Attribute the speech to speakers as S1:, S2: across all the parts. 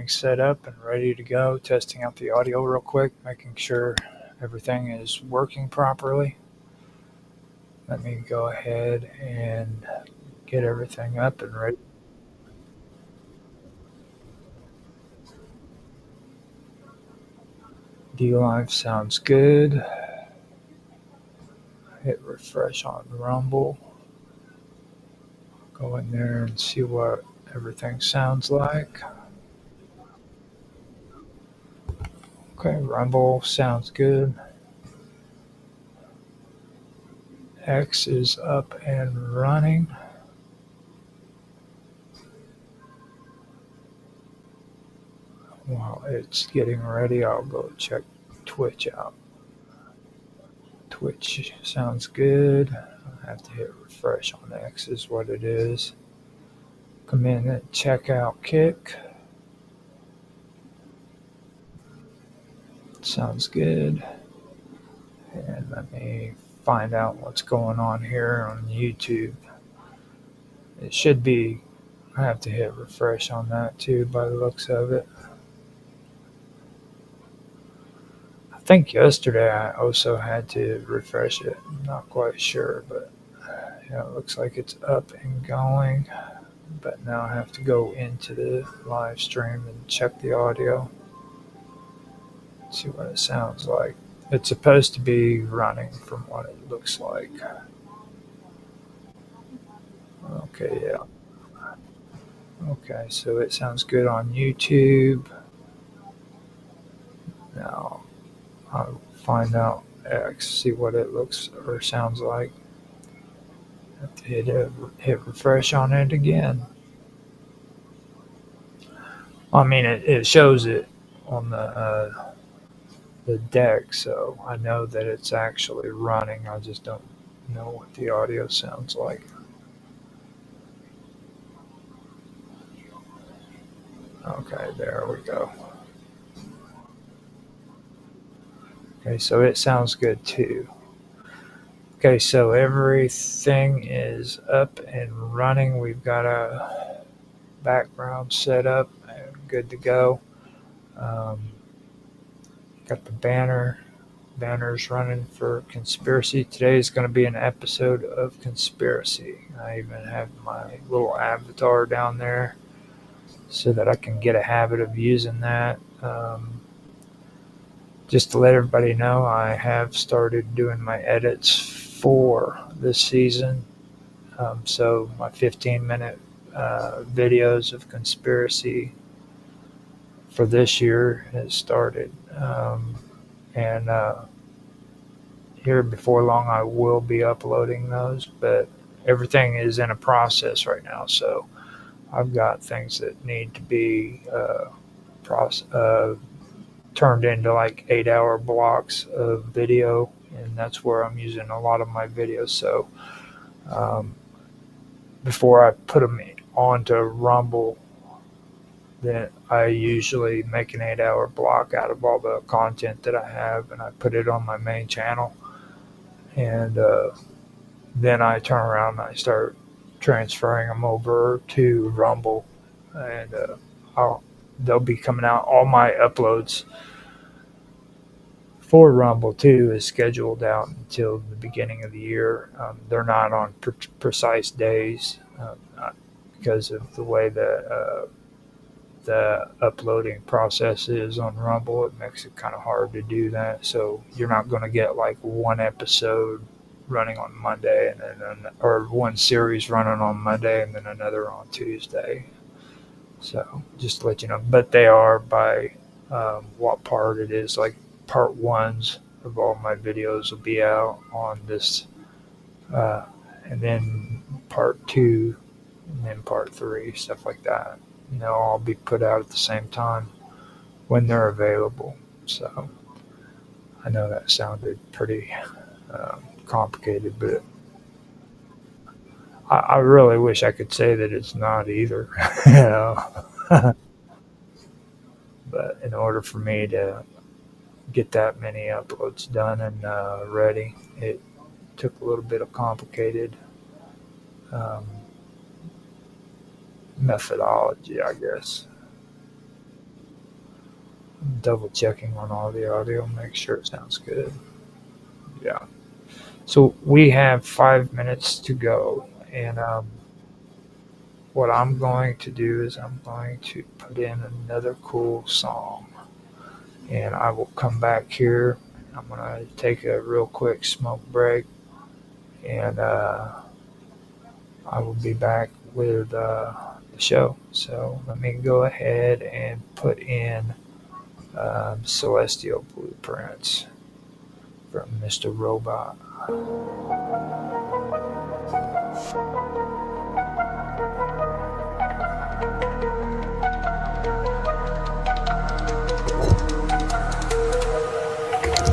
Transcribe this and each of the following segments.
S1: set up and ready to go. Testing out the audio real quick, making sure everything is working properly. Let me go ahead and get everything up and ready. D Live sounds good. Hit refresh on Rumble. Go in there and see what everything sounds like. Okay, Rumble sounds good. X is up and running. While it's getting ready, I'll go check Twitch out. Twitch sounds good. I have to hit refresh on X is what it is. Come in and check out Kick. Sounds good. And let me find out what's going on here on YouTube. It should be, I have to hit refresh on that too by the looks of it. I think yesterday I also had to refresh it. I'm not quite sure, but yeah, it looks like it's up and going. But now I have to go into the live stream and check the audio. See what it sounds like. It's supposed to be running from what it looks like. Okay, yeah. Okay, so it sounds good on YouTube. Now I'll find out X, see what it looks or sounds like. Have to hit refresh on it again. I mean, it shows it on the deck, so I know that it's actually running. I just don't know what the audio sounds like. Okay, there we go. Okay, so it sounds good too. Okay, so everything is up and running. We've got a background set up and good to go. Um, got the banners running for Conspiracy. Today is going to be an episode of Conspiracy. I even have my little avatar down there so that I can get a habit of using that. Just to let everybody know, I have started doing my edits for this season. So my 15-minute videos of Conspiracy for this year has started. And here before long, I will be uploading those, but everything is in a process right now. So I've got things that need to be turned into like 8-hour blocks of video, and that's where I'm using a lot of my videos. So um, before I put them onto Rumble, then I usually make an 8-hour block out of all the content that I have, and I put it on my main channel. And then I turn around and I start transferring them over to Rumble, and they'll be coming out. All my uploads for Rumble too is scheduled out until the beginning of the year. They're not on precise days because of the way that the uploading process is on Rumble. It makes it kind of hard to do that. So you're not going to get like one episode running on Monday and then or one series running on Monday and then another on Tuesday. So just to let you know, but they are by what part it is. Like part ones of all my videos will be out on this, and then part two, and then part three, stuff like that. And they'll all be put out at the same time when they're available. So I know that sounded pretty complicated, but I really wish I could say that it's not either. You know? But in order for me to get that many uploads done and ready, it took a little bit of complicated um, methodology, I guess. double checking on all the audio, make sure it sounds good. Yeah. So we have 5 minutes to go, and what I'm going to do is I'm going to put in another cool song, and I will come back here. I'm going to take a real quick smoke break, and I will be back with the show. So let me go ahead and put in Celestial Blueprints from Mr. Robot.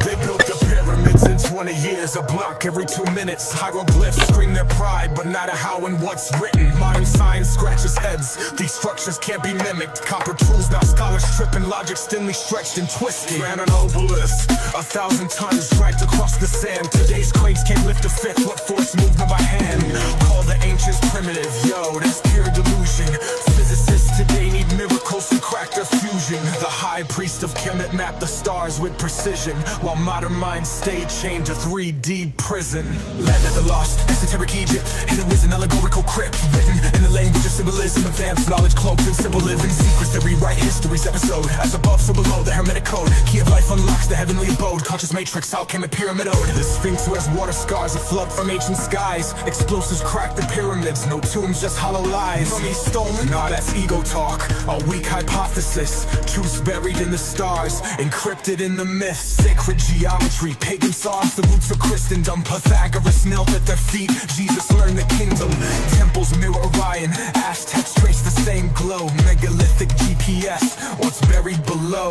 S2: They built the pyramids in 20 years, a block every 2 minutes. Hieroglyphs scream their pride, but not a how and what's written. Modern science scratches heads, these structures can't be mimicked. Copper tools, now scholars tripping, logic thinly stretched and twisted. Ran an obelisk, 1,000 tons dragged across the sand. Today's crates can't lift a fifth, what force moved them by hand? Call the ancients primitive, yo, that's pure delusion. Physicists today need miracles to crack their fusion. The high priest of Kemet mapped the stars with precision, while modern minds stay chained to 3D prison. Land of the lost, esoteric Egypt, hidden with an allegorical crypt. Written in the language of symbolism, advanced knowledge cloaked in simple living. Secrets that rewrite history's episode. As above, so below, the hermetic code. Key of life unlocks the heavenly abode. Conscious matrix, how came a pyramid ode? The sphinx wears water scars, a flood from ancient skies. Explosives crack the pyramids, no tombs, just hollow lies. Mummies stolen? Nah, that's ego talk. A weak hypothesis. Truths buried in the stars, encrypted in the myths. Sacred geometry, pagan songs, the roots of Christendom. Pythagoras knelt at their feet, Jesus learned the kingdom. Temples mirror Orion, Aztecs trace the same glow. Megalithic GPS, what's buried below.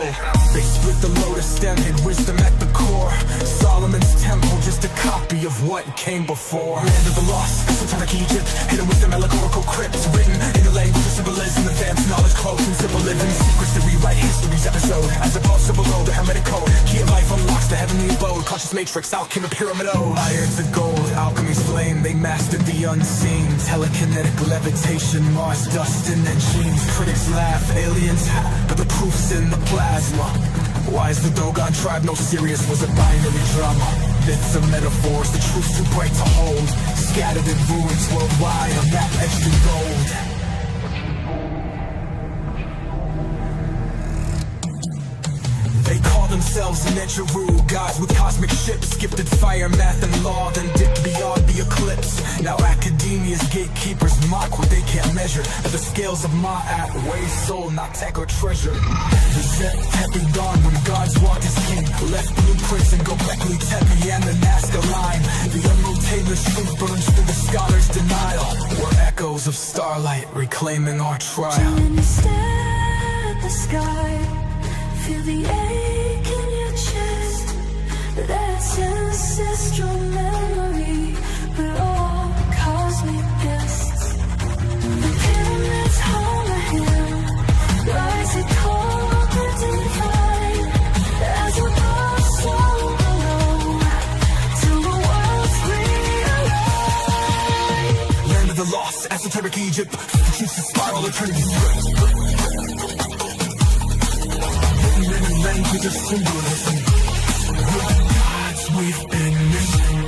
S2: They split the lotus stem, hid wisdom at the core. Solomon's temple, just a copy of what came before. Land of the lost, esoteric Egypt, hidden with the allegorical crypts. Written in the language of symbolism, advanced knowledge cloaked in simple living. Secrets that rewrite history's episode. As above, so below, the hermetic code. Key of life unlocks the heavenly abode. Conscious matrix, alchemy pyramid ode. Iron's the gold, alchemy's flame. They mastered the unseen. Telekinetic levitation, Mars dust in their genes. Critics laugh, aliens hat, but the proof's in the plasma. Why is the Dogon tribe no serious? Was a binary drama? Myths are metaphors, the truth's too bright to hold. Scattered in ruins worldwide, a map etched in gold. They call themselves Negeru, gods with cosmic ships. Gifted fire, math and law, then dipped beyond the eclipse. Now academia's gatekeepers mock what they can't measure. At the scales of Ma'at, weigh soul, not tech or treasure. The Zet Tepe dawn when gods walked as king. Left blueprints and Gobekli Tepe and the Nazca line. The unrotated truth burns through the scholar's denial. We're echoes of starlight reclaiming our trial.
S3: When you stare at the sky, feel the ache in your chest. That's ancestral memory. We're all cosmic guests. The pyramids home a hymn, rising cold and divine. As above, so below, till the world's realigned.
S2: Land of the lost, esoteric Egypt. Future spiral, eternity script. Many language of symbolism. The gods we've been missing.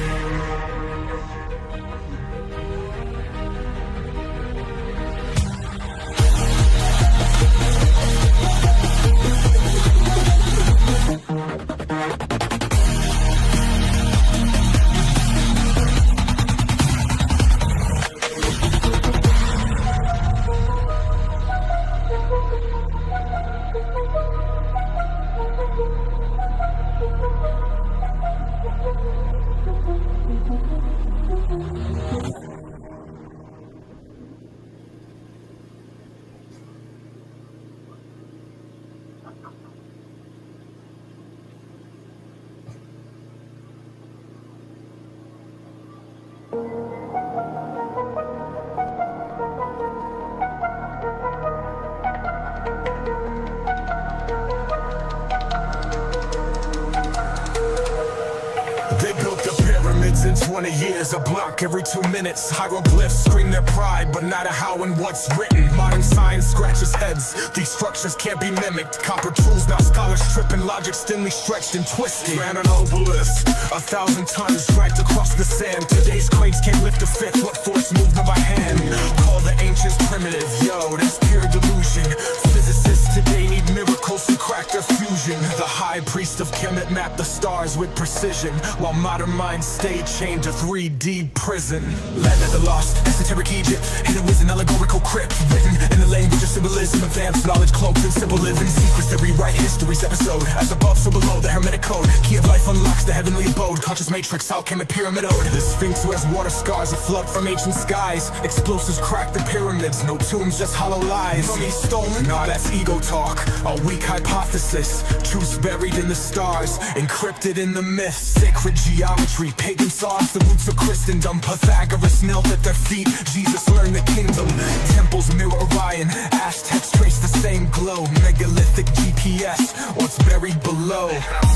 S2: They built the pyramids in 20 years, a block every 2 minutes. Hieroglyphs scream their pride, but not a how and what's written. Modern science scratches heads, these structures can't be mimicked. Copper tools, now scholars tripping, logic thinly stretched and twisted. Ran an obelisk, 1,000 tons dragged across the sand. Today's cranes can't lift a fifth, what force moved them by hand? Call the ancients primitive, yo, that's pure delusion. Physicists today need miracles to crack their fusion. The high priest of Kemet mapped the stars with precision, while modern minds stay chained to 3D prison. Land of the lost, esoteric Egypt, hidden was an allegorical crypt, written in the language of symbolism, advanced knowledge cloaked in simple living. Secrets that rewrite history's episode, as above so below, the hermetic code. Key of life unlocks the heavenly abode, conscious matrix, alchemic pyramid ode. The sphinx wears water scars, a flood from ancient skies. Explosives crack the pyramids, no tombs, just hollow lies. Money stolen? Nah, that's ego talk, a weak hypothesis. Truths buried in the stars, encrypted in the myths. Sacred geometry, pagan songs, the roots of Christendom. Pythagoras knelt at their feet, Jesus learned the kingdom. Temples mirror Orion, Aztecs trace the same glow. Megalithic GPS, what's buried below.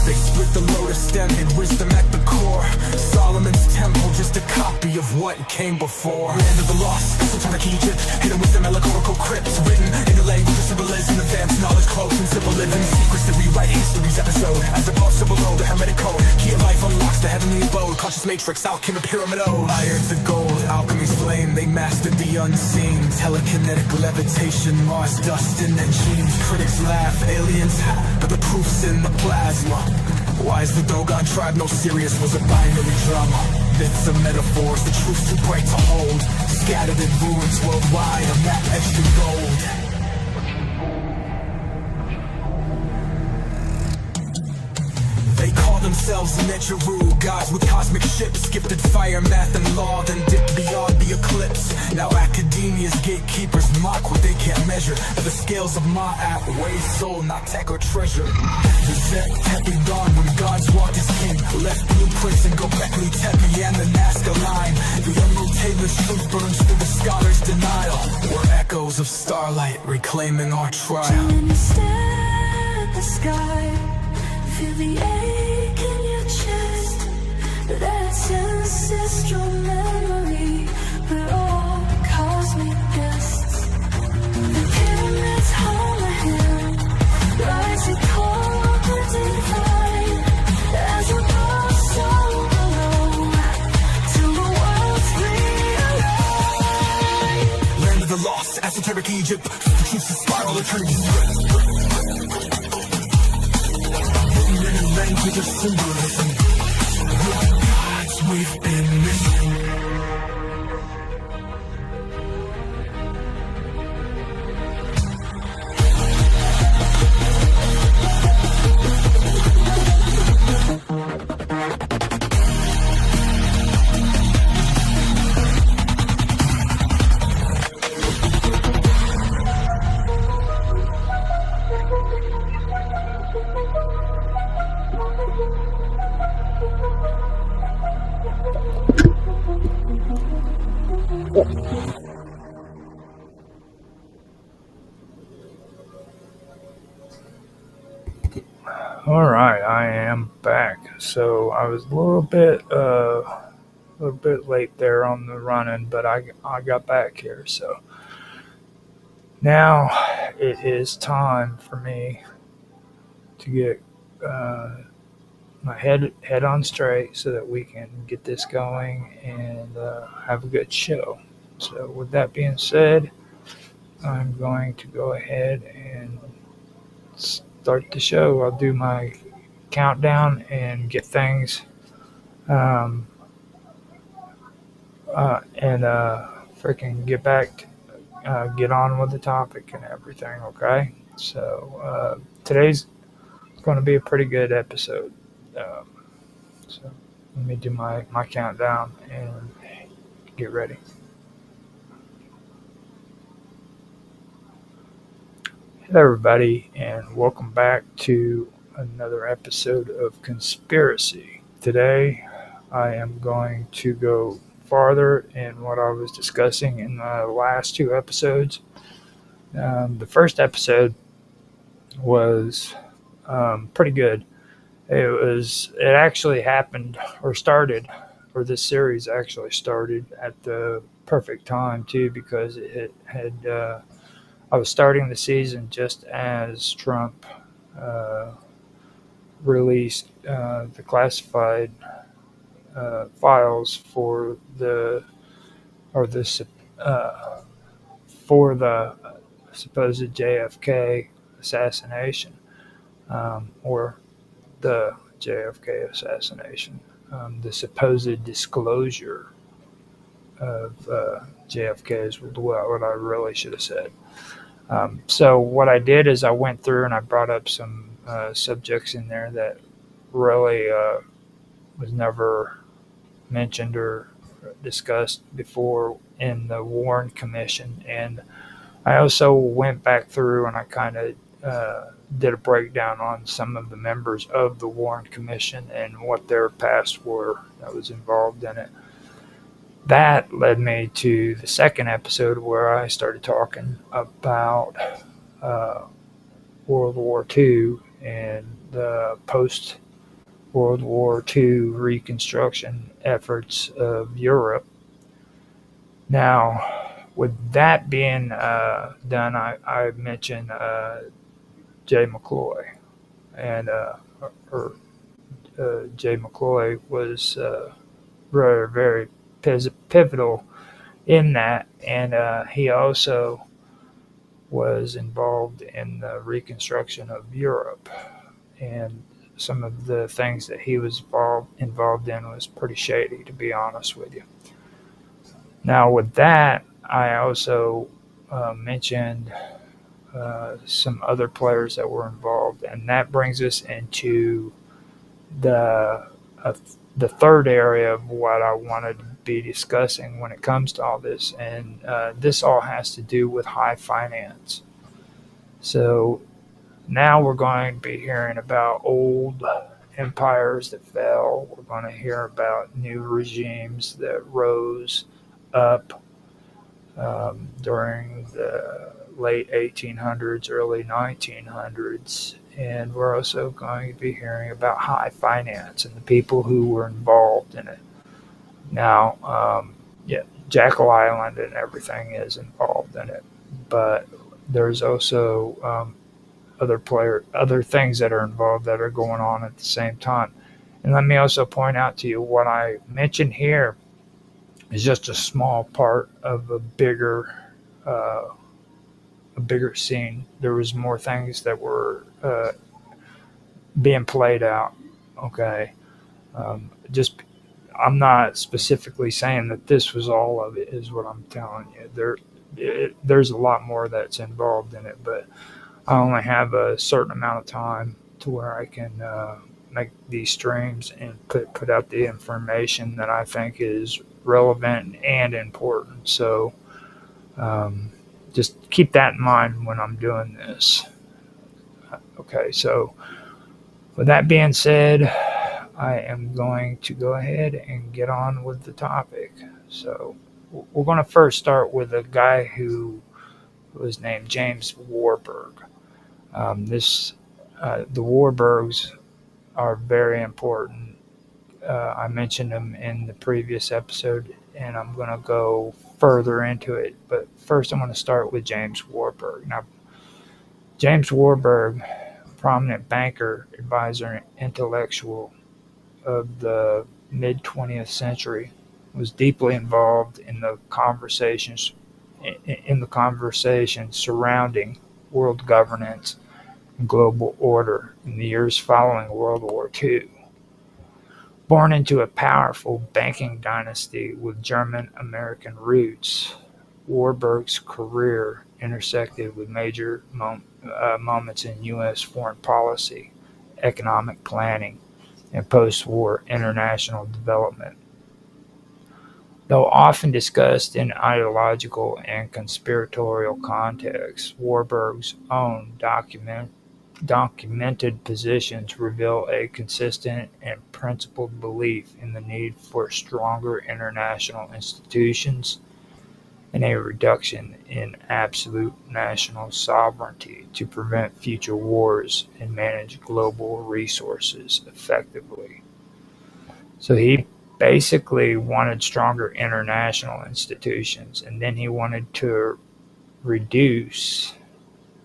S2: They split the lotus stem in wisdom at the core. Solomon's temple, just a copy of what came before. Land of the lost, esoteric Egypt, hidden with the allegorical crypts, written in the language of symbolism, advanced knowledge cloaked in simple living. Secrets that rewrite history's episode, as above so below, the hermetic code. Key of life unlocks the heavenly abode, conscious matrix, alchemic pyramid ode. Iron to gold, alchemy's flame, they mastered the unseen. Telekinetic levitation, Mars dust in their genes. Critics laugh, aliens but the proof's in the plasma. Why is the Dogon tribe no serious? Was a binary drama. Myths and metaphors, the truth's too bright to hold. Scattered in ruins worldwide, a map etched in gold. They call themselves Negeru, gods with cosmic ships, gifted fire, math and law, then dipped beyond the eclipse. Now academia's gatekeepers mock what they can't measure, but the scales of Ma'at weigh soul, not tech or treasure. The Zek Tepe dawn when gods walked as king, left blueprints in Gobekli Tepe and the Nazca line. The unmutated truth burns through the scholar's denial. We're echoes of starlight reclaiming our trial.
S3: When you stare at the sky, feel the ache in your chest. That's ancestral memory. We're all cosmic guests. The pyramids hold a hand, rising cold divine. As a boss so below, till the world's realigned.
S2: Land of the lost, esoteric Egypt, the truth's a spiral, eternity script. Language of symbolism, the gods we've been missing.
S1: All right, I am back. So I was a little bit late there on the running, but I got back here. So now it is time for me to get my head on straight so that we can get this going and have a good show. So with that being said, I'm going to go ahead and start the show. I'll do my countdown and get things and freaking get back get on with the topic and everything. Okay, so today's going to be a pretty good episode. So let me do my countdown and get ready. Hello everybody, and welcome back to another episode of Conspiracy. Today I am going to go farther in what I was discussing in the last two episodes. The first episode was pretty good. It actually happened or started or this series actually started at the perfect time too, because it had I was starting the season just as Trump uh, released the classified files for the or this for the supposed JFK assassination, or the JFK assassination, the supposed disclosure of JFK is what I really should have said. So what I did is I went through and I brought up some subjects in there that really was never mentioned or discussed before in the Warren Commission, and I also went back through and I kind of did a breakdown on some of the members of the Warren Commission and what their past were that was involved in it. That led me to the second episode where I started talking about uh, World War II and the post World War II reconstruction efforts of Europe. Now, with that being done, I mentioned Jay McCloy, and Jay McCloy was very, very pivotal in that, and he also was involved in the reconstruction of Europe, and some of the things that he was involved in was pretty shady, to be honest with you. Now, with that, I also mentioned some other players that were involved, and that brings us into the uh, the third area of what I wanted to be discussing when it comes to all this, and this all has to do with high finance. So now we're going to be hearing about old empires that fell. We're going to hear about new regimes that rose up during the late 1800s, early 1900s. And we're also going to be hearing about high finance and the people who were involved in it. Now, yeah, Jackal Island and everything is involved in it, but there's also other things that are involved that are going on at the same time. And let me also point out to you what I mentioned here is just a small part of uh, a bigger scene. There was more things that were being played out. Okay, just I'm not specifically saying that this was all of it. Is what I'm telling you. There's a lot more that's involved in it, but I only have a certain amount of time to where I can make these streams and put out the information that I think is relevant and important. So just keep that in mind when I'm doing this. Okay, so with that being said, I am going to go ahead and get on with the topic. So we're going to first start with a guy who was named James Warburg. The Warburgs are very important. I mentioned them in the previous episode, and I'm going to go further into it. But first, I'm going to start with James Warburg. Now, James Warburg, prominent banker, advisor, and intellectual of the mid 20th century, was deeply involved in the conversations surrounding world governance and global order in the years following World War II. Born into a powerful banking dynasty with German-American roots, Warburg's career intersected with major moments in U.S. foreign policy, economic planning, and post-war international development. Though often discussed in ideological and conspiratorial contexts, Warburg's own documented positions reveal a consistent and principled belief in the need for stronger international institutions and a reduction in absolute national sovereignty to prevent future wars and manage global resources effectively. So he basically wanted stronger international institutions, and then he wanted to reduce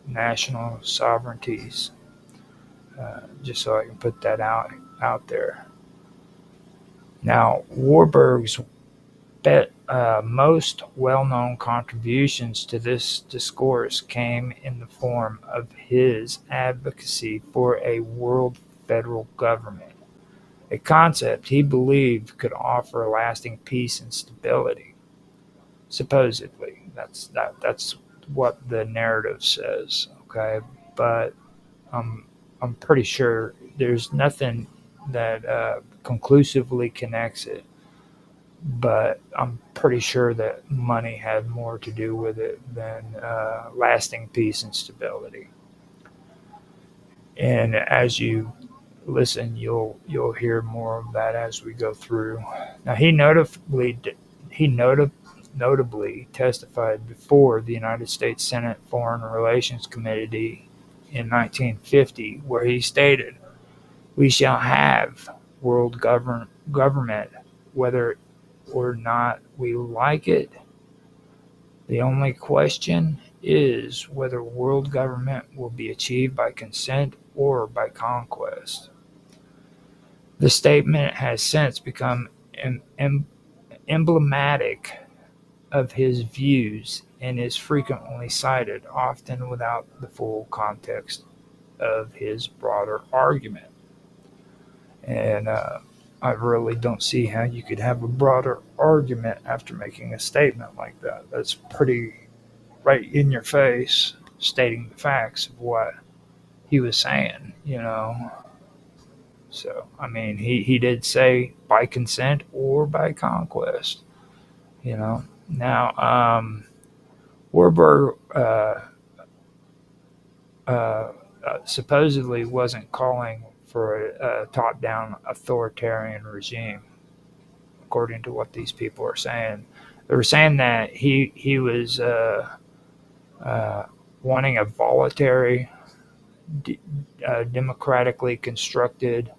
S1: national sovereignties. Just so I can put that out there. Now, Warburg's most well-known contributions to this discourse came in the form of his advocacy for a world federal government, a concept he believed could offer lasting peace and stability. Supposedly, that's what the narrative says. Okay, but I'm pretty sure there's nothing that conclusively connects it. But I'm pretty sure that money had more to do with it than lasting peace and stability. And as you listen, you'll hear more of that as we go through. Now he notably testified before the United States Senate Foreign Relations Committee in 1950, where he stated, "We shall have world government, whether or not we like it. The only question is whether world government will be achieved by consent or by conquest." The statement has since become emblematic of his views and is frequently cited, often without the full context of his broader argument. And I really don't see how you could have a broader argument after making a statement like that. That's pretty right in your face, stating the facts of what he was saying. So, I mean, he did say by consent or by conquest. Now, Warburg supposedly wasn't calling for a top-down authoritarian regime, according to what these people are saying. They were saying that he was wanting a voluntary, democratically constructed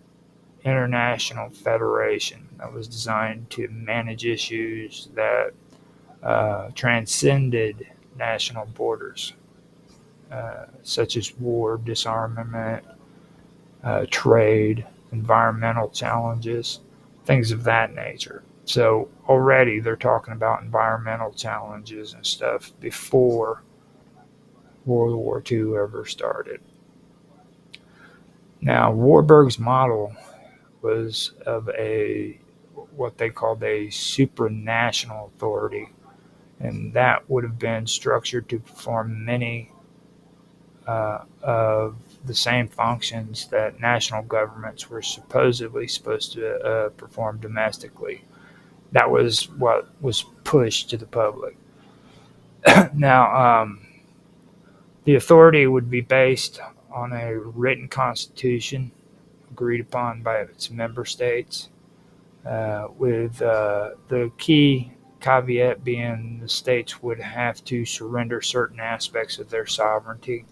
S1: international federation that was designed to manage issues that transcended national borders, such as war, disarmament, trade, environmental challenges, things of that nature. So already they're talking about environmental challenges and stuff before World War II ever started. Now, Warburg's model was of what they called a supranational authority, and that would have been structured to perform many of the same functions that national governments were supposedly supposed to perform domestically. That was what was pushed to the public. Now, the authority would be based on a written constitution agreed upon by its member states, with the key caveat being the states would have to surrender certain aspects of their sovereignty,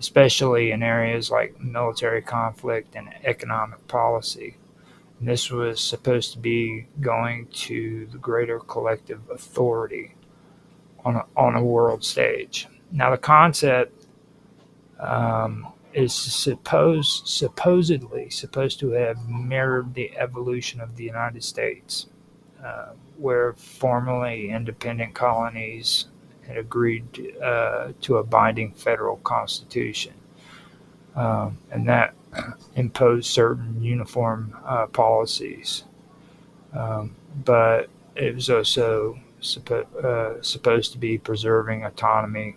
S1: especially in areas like military conflict and economic policy. And this was supposed to be going to the greater collective authority on a world stage. Now, the concept is supposedly supposed to have mirrored the evolution of the United States, where formerly independent colonies had agreed to a binding federal constitution, and that imposed certain uniform policies. But it was also supposed to be preserving autonomy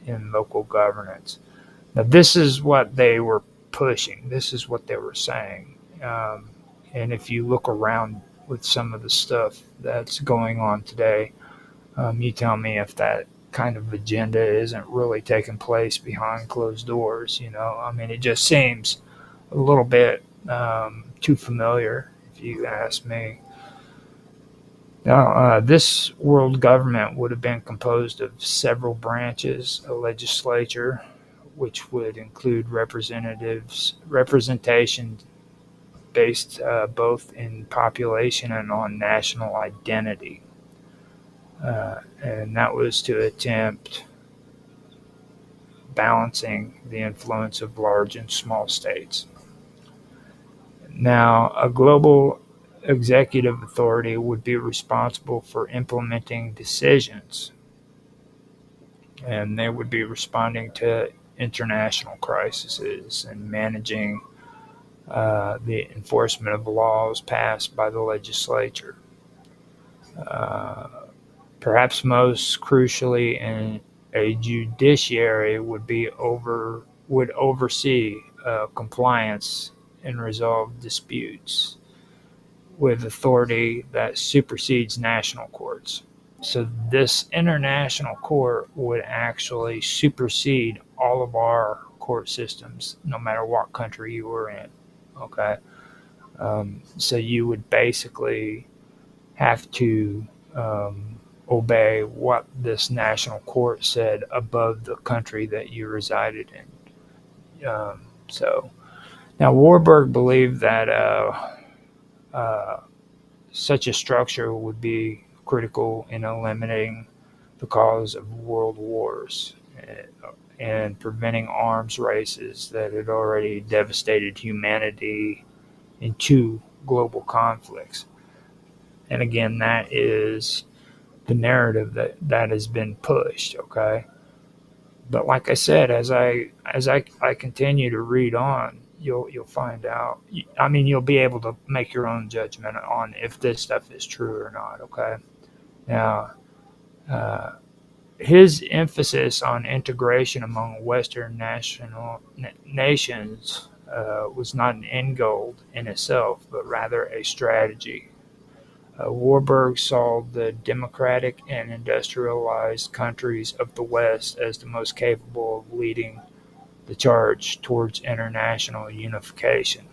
S1: in local governance. Now, this is what they were pushing. This is what they were saying. And if you look around with some of the stuff that's going on today, you tell me if that kind of agenda isn't really taking place behind closed doors. I mean, it just seems a little bit too familiar, if you ask me. Now, this world government would have been composed of several branches, a legislature, which would include representation based both in population and on national identity. And that was to attempt balancing the influence of large and small states. Now, a global executive authority would be responsible for implementing decisions, and they would be responding to international crises and managing the enforcement of laws passed by the legislature. Uh, Perhaps most crucially, a judiciary would oversee compliance and resolve disputes with authority that supersedes national courts. So this international court would actually supersede all of our court systems, no matter what country you were in. Okay, so you would basically have to obey what this national court said above the country that you resided in. So now Warburg believed that uh, such a structure would be critical in eliminating the cause of world wars and preventing arms races that had already devastated humanity in two global conflicts. And again, that is the narrative that has been pushed. Okay, but like I said, as I continue to read on, you'll find out. I mean, you'll be able to make your own judgment on if this stuff is true or not. Okay, now uh, his emphasis on integration among Western nations was not an end goal in itself, but rather a strategy. Warburg saw the democratic and industrialized countries of the West as the most capable of leading the charge towards international unification.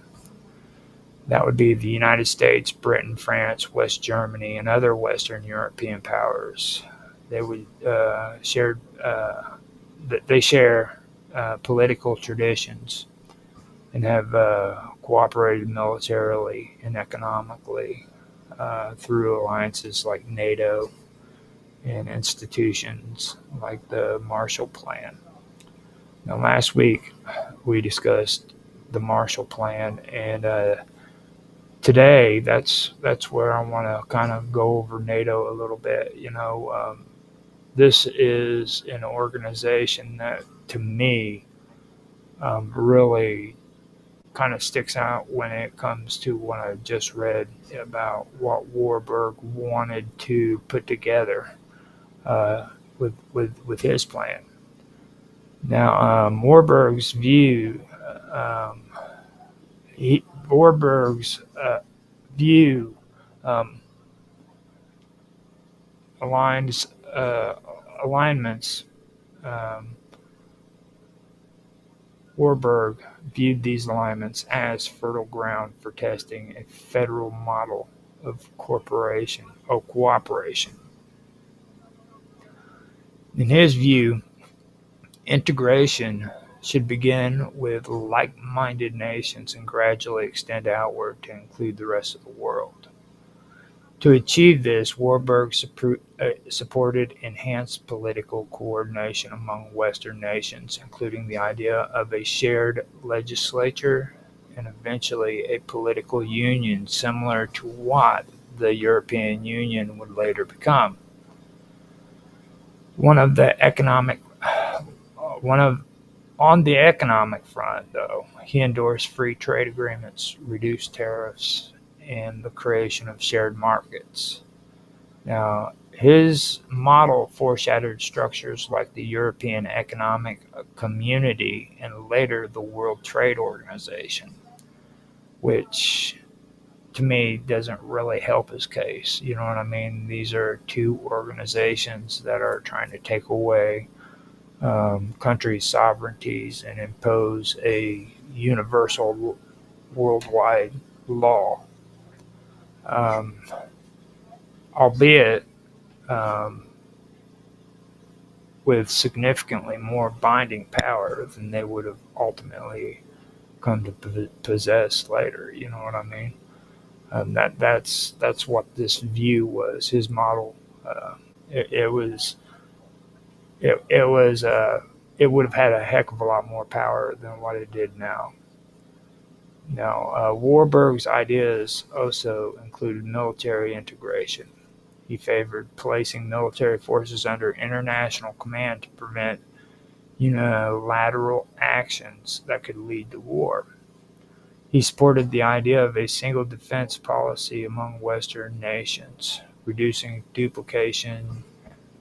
S1: That would be the United States, Britain, France, West Germany, and other Western European powers. They would they share political traditions and have cooperated militarily and economically through alliances like NATO and institutions like the Marshall Plan. Now, last week we discussed the Marshall Plan, and today that's where I want to kind of go over NATO a little bit. This is an organization that, to me, really kind of sticks out when it comes to what I just read about what Warburg wanted to put together with his plan. Now, Warburg's view, Warburg's view aligns alignments. Warburg viewed these alignments as fertile ground for testing a federal model of cooperation. In his view, integration should begin with like-minded nations and gradually extend outward to include the rest of the world. To achieve this, Warburg supported enhanced political coordination among Western nations, including the idea of a shared legislature and eventually a political union similar to what the European Union would later become. On the economic front, though, he endorsed free trade agreements, reduced tariffs, and the creation of shared markets. Now, his model foreshadowed structures like the European Economic Community and later the World Trade Organization, which to me doesn't really help his case. You know what I mean? These are two organizations that are trying to take away countries' sovereignties and impose a universal worldwide law. Albeit with significantly more binding power than they would have ultimately come to possess later. You know what I mean? That's what this view was. His model. Uh, it was it was it would have had a heck of a lot more power than what it did now. Now, Warburg's ideas also included military integration. He favored placing military forces under international command to prevent unilateral actions that could lead to war. He supported the idea of a single defense policy among Western nations, reducing duplication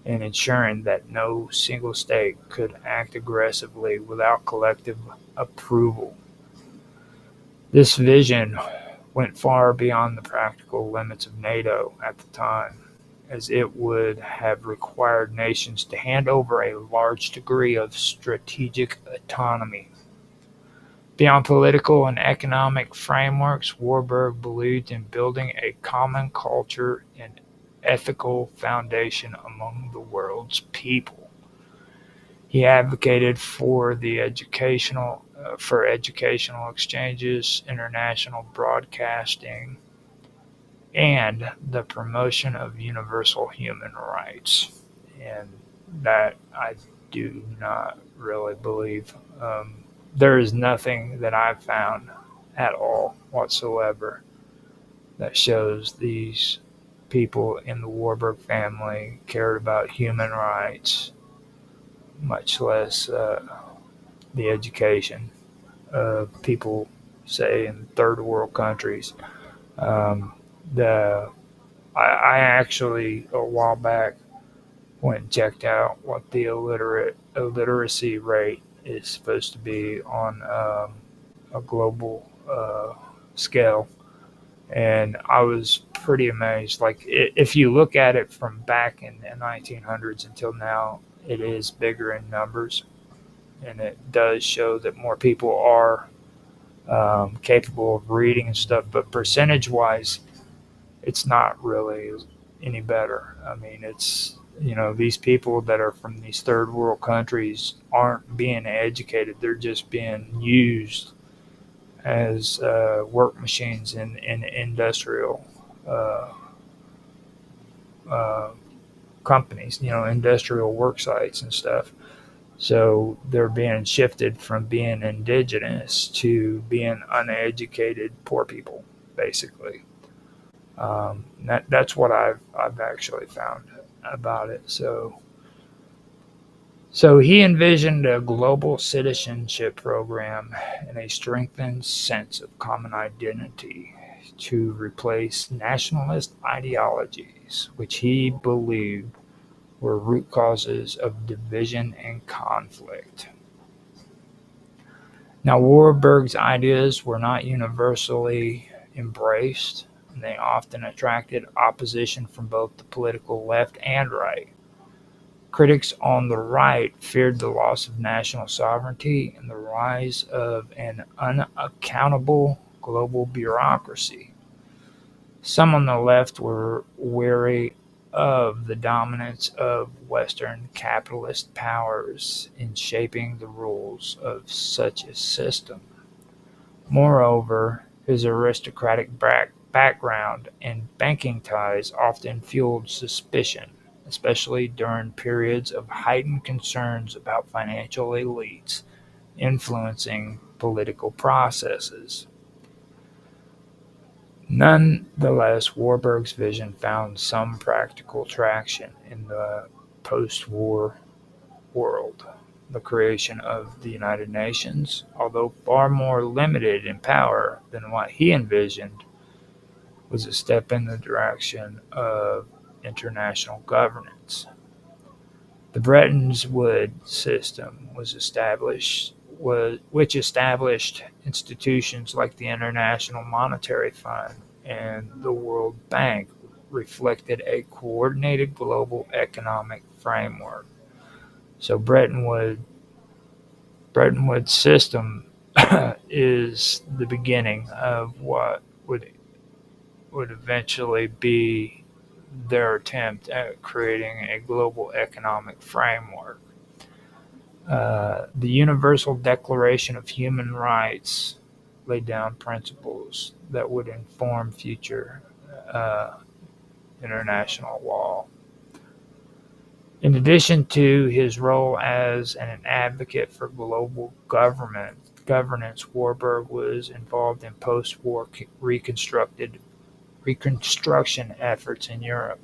S1: and ensuring that no single state could act aggressively without collective approval. This vision went far beyond the practical limits of NATO at the time, as it would have required nations to hand over a large degree of strategic autonomy. Beyond political and economic frameworks, Warburg believed in building a common culture and ethical foundation among the world's people. He advocated for educational exchanges, international broadcasting, and the promotion of universal human rights. And that I do not really believe. There is nothing that I've found at all whatsoever that shows these people in the Warburg family cared about human rights, much less the education of people, say, in third world countries. Um, the I actually a while back went and checked out what the illiteracy rate is supposed to be on a global scale, and I was pretty amazed. Like if you look at it from back in the 1900s until now, it is bigger in numbers, and it does show that more people are capable of reading and stuff. But percentage-wise, it's not really any better. I mean, it's these people that are from these third world countries aren't being educated; they're just being used as work machines in industrial uh, uh, companies, industrial work sites and stuff. So they're being shifted from being indigenous to being uneducated poor people, basically. That's what I've actually found about it. So he envisioned a global citizenship program and a strengthened sense of common identity to replace nationalist ideologies, which he believed were root causes of division and conflict. Now, Warburg's ideas were not universally embraced, and they often attracted opposition from both the political left and right. Critics on the right feared the loss of national sovereignty and the rise of an unaccountable global bureaucracy. Some on the left were wary of the dominance of Western capitalist powers in shaping the rules of such a system. Moreover, his aristocratic background and banking ties often fueled suspicion, especially during periods of heightened concerns about financial elites influencing political processes. Nonetheless, Warburg's vision found some practical traction in the post war world. The creation of the United Nations, although far more limited in power than what he envisioned, was a step in the direction of international governance. The Bretton Woods system which established institutions like the International Monetary Fund and the World Bank, reflected a coordinated global economic framework. So Bretton Woods system is the beginning of what would eventually be their attempt at creating a global economic framework. The Universal Declaration of Human Rights laid down principles that would inform future uh, international law. In addition to his role as an advocate for global governance, Warburg was involved in post-war reconstruction efforts in Europe,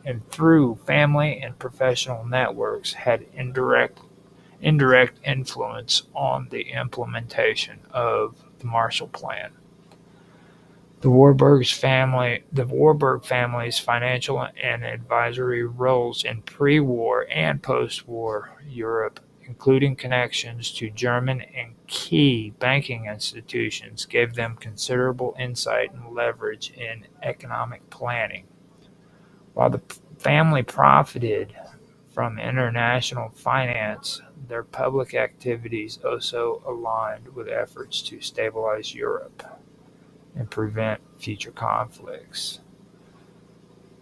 S1: and through family and professional networks had indirect influence on the implementation of the Marshall Plan. The Warburg family's financial and advisory roles in pre-war and post-war Europe, including connections to German and key banking institutions, gave them considerable insight and leverage in economic planning. While the family profited from international finance, their public activities also aligned with efforts to stabilize Europe and prevent future conflicts.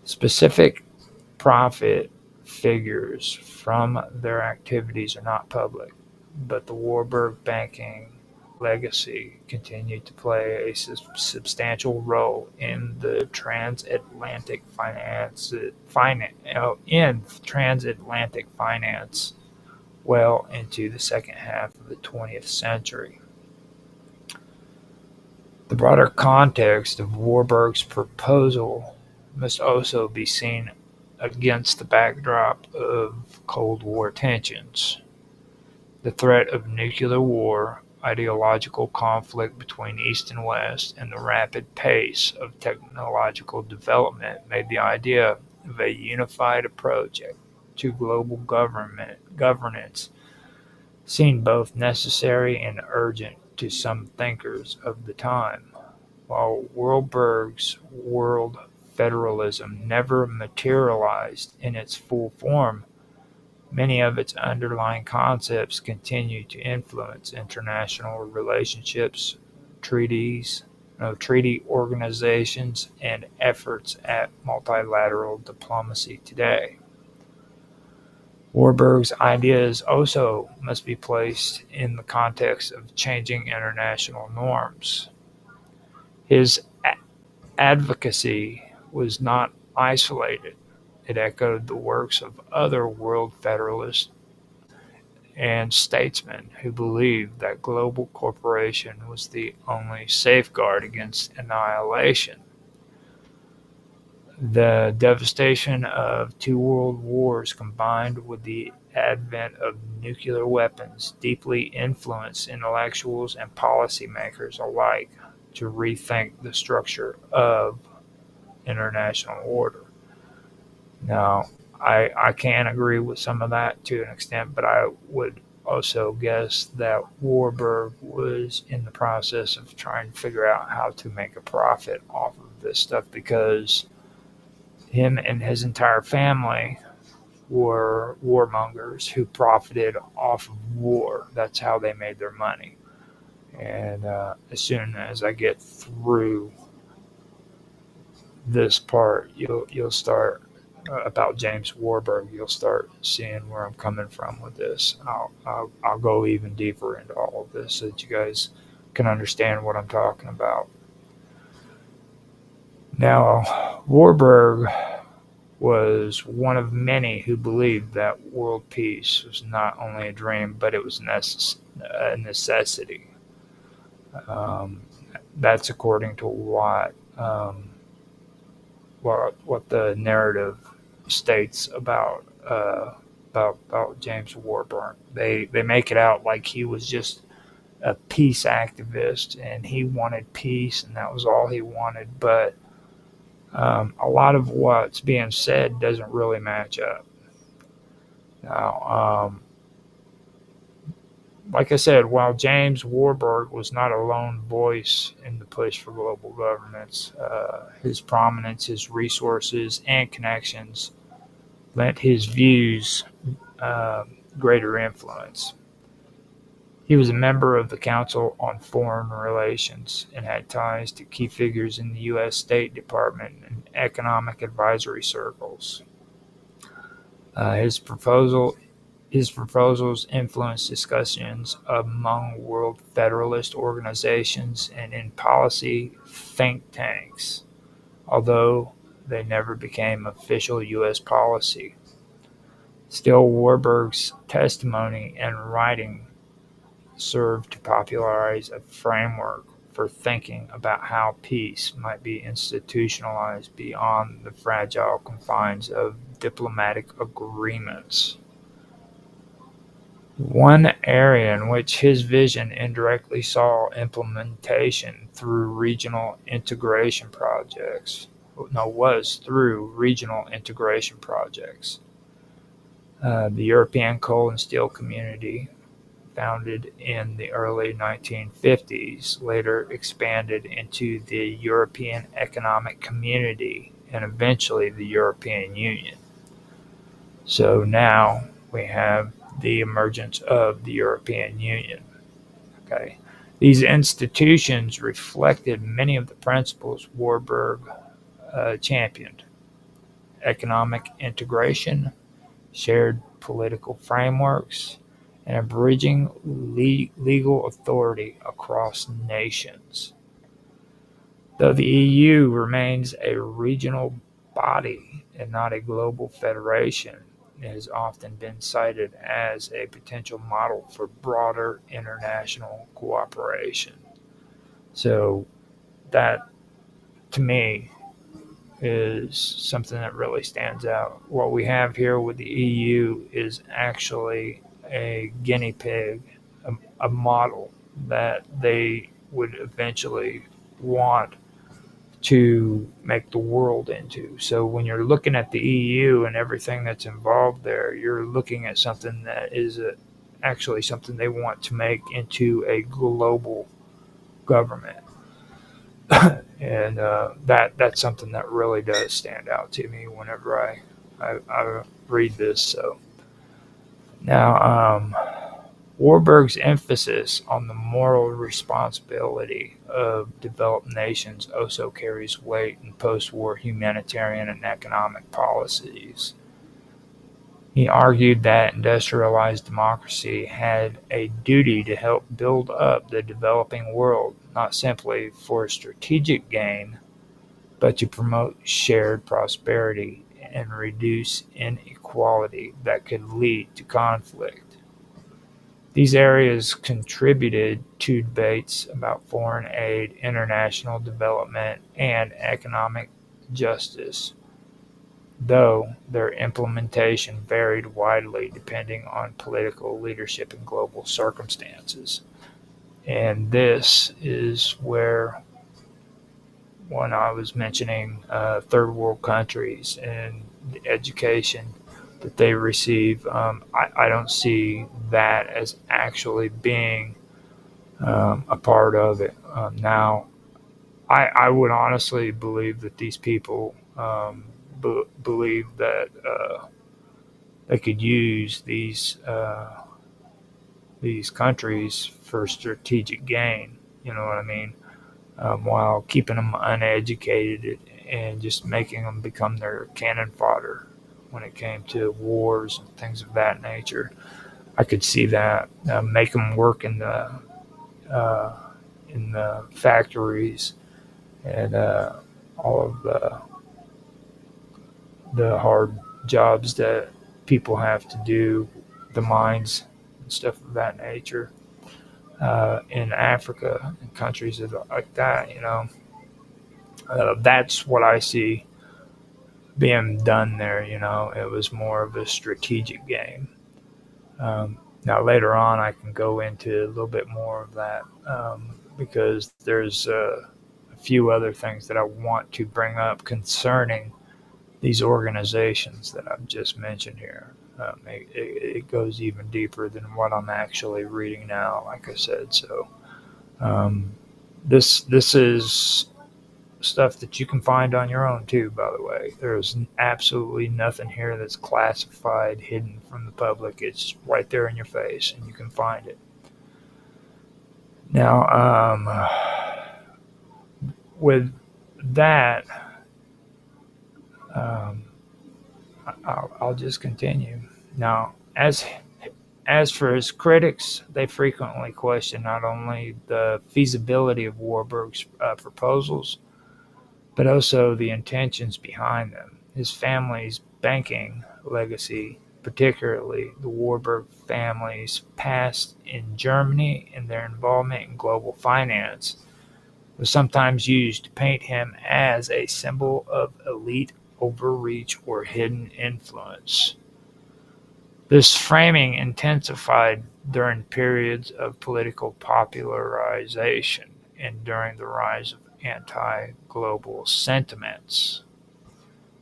S1: Specific profit figures from their activities are not public, but the Warburg banking legacy continued to play a substantial role in the transatlantic finance well into the second half of the 20th century. The broader context of Warburg's proposal must also be seen against the backdrop of Cold War tensions. The threat of nuclear war, ideological conflict between East and West, and the rapid pace of technological development made the idea of a unified approach to global governance seem both necessary and urgent to some thinkers of the time. While Warburg's world federalism never materialized in its full form, many of its underlying concepts continue to influence international relationships, treaty organizations, and efforts at multilateral diplomacy today. Warburg's ideas also must be placed in the context of changing international norms. His advocacy was not isolated. It echoed the works of other world federalists and statesmen who believed that global cooperation was the only safeguard against annihilation. The devastation of two world wars combined with the advent of nuclear weapons deeply influenced intellectuals and policymakers alike to rethink the structure of international order. Now, I can agree with some of that to an extent, but I would also guess that Warburg was in the process of trying to figure out how to make a profit off of this stuff because him and his entire family were warmongers who profited off of war. That's how they made their money. And as soon as I get through this part, you'll start about James Warburg. You'll start seeing where I'm coming from with this. I'll go even deeper into all of this so that you guys can understand what I'm talking about. Now, Warburg was one of many who believed that world peace was not only a dream, but it was a necessity. Um, that's according to what the narrative states about James Warburg. They make it out like he was just a peace activist and he wanted peace and that was all he wanted, but a lot of what's being said doesn't really match up. Now, like I said, while James Warburg was not a lone voice in the push for global governance, his prominence, his resources, and connections lent his views greater influence. He was a member of the Council on Foreign Relations and had ties to key figures in the U.S. State Department and economic advisory circles. His proposal His proposals influenced discussions among World Federalist organizations and in policy think tanks, although they never became official U.S. policy. Still, Warburg's testimony and writing served to popularize a framework for thinking about how peace might be institutionalized beyond the fragile confines of diplomatic agreements. One area in which his vision indirectly saw implementation through regional integration projects was through regional integration projects. The European Coal and Steel Community, founded in the early 1950s, later expanded into the European Economic Community and eventually the European Union. So now we have the emergence of the European Union. Okay, these institutions reflected many of the principles Warburg championed: economic integration, shared political frameworks, and a bridging legal authority across nations. Though the EU remains a regional body and not a global federation, it has often been cited as a potential model for broader international cooperation. So that, to me, is something that really stands out. What we have here with the EU is actually a guinea pig, a model that they would eventually want to make the world into. So when you're looking at the EU and everything that's involved there, you're looking at something that is actually something they want to make into a global government. And that's something that really does stand out to me whenever I read this. So now, Warburg's emphasis on the moral responsibility of developed nations also carries weight in post-war humanitarian and economic policies. He argued that industrialized democracy had a duty to help build up the developing world, not simply for strategic gain, but to promote shared prosperity and reduce inequality that could lead to conflict. These areas contributed to debates about foreign aid, international development, and economic justice, though their implementation varied widely depending on political leadership and global circumstances. And this is where, when I was mentioning third world countries and the education that they receive, I don't see that as actually being a part of it. Now, I would honestly believe that these people believe that they could use these countries for strategic gain. You know what I mean? While keeping them uneducated and just making them become their cannon fodder when it came to wars and things of that nature. I could see that. Make them work in the factories and all of the hard jobs that people have to do, the mines and stuff of that nature. In Africa and countries like that, that's what I see being done there. It was more of a strategic game. Now later on, I can go into a little bit more of that because there's a few other things that I want to bring up concerning these organizations that I've just mentioned here. It goes even deeper than what I'm actually reading now, like I said. So this is stuff that you can find on your own too, by the way. There's absolutely nothing here that's classified, hidden from the public. It's right there in your face, and you can find it. Now, with that, I'll just continue. Now, as As for his critics, they frequently question not only the feasibility of Warburg's proposals, but also the intentions behind them. His family's banking legacy, particularly the Warburg family's past in Germany and their involvement in global finance, was sometimes used to paint him as a symbol of elite overreach or hidden influence. This framing intensified during periods of political popularization and during the rise of anti-global sentiments.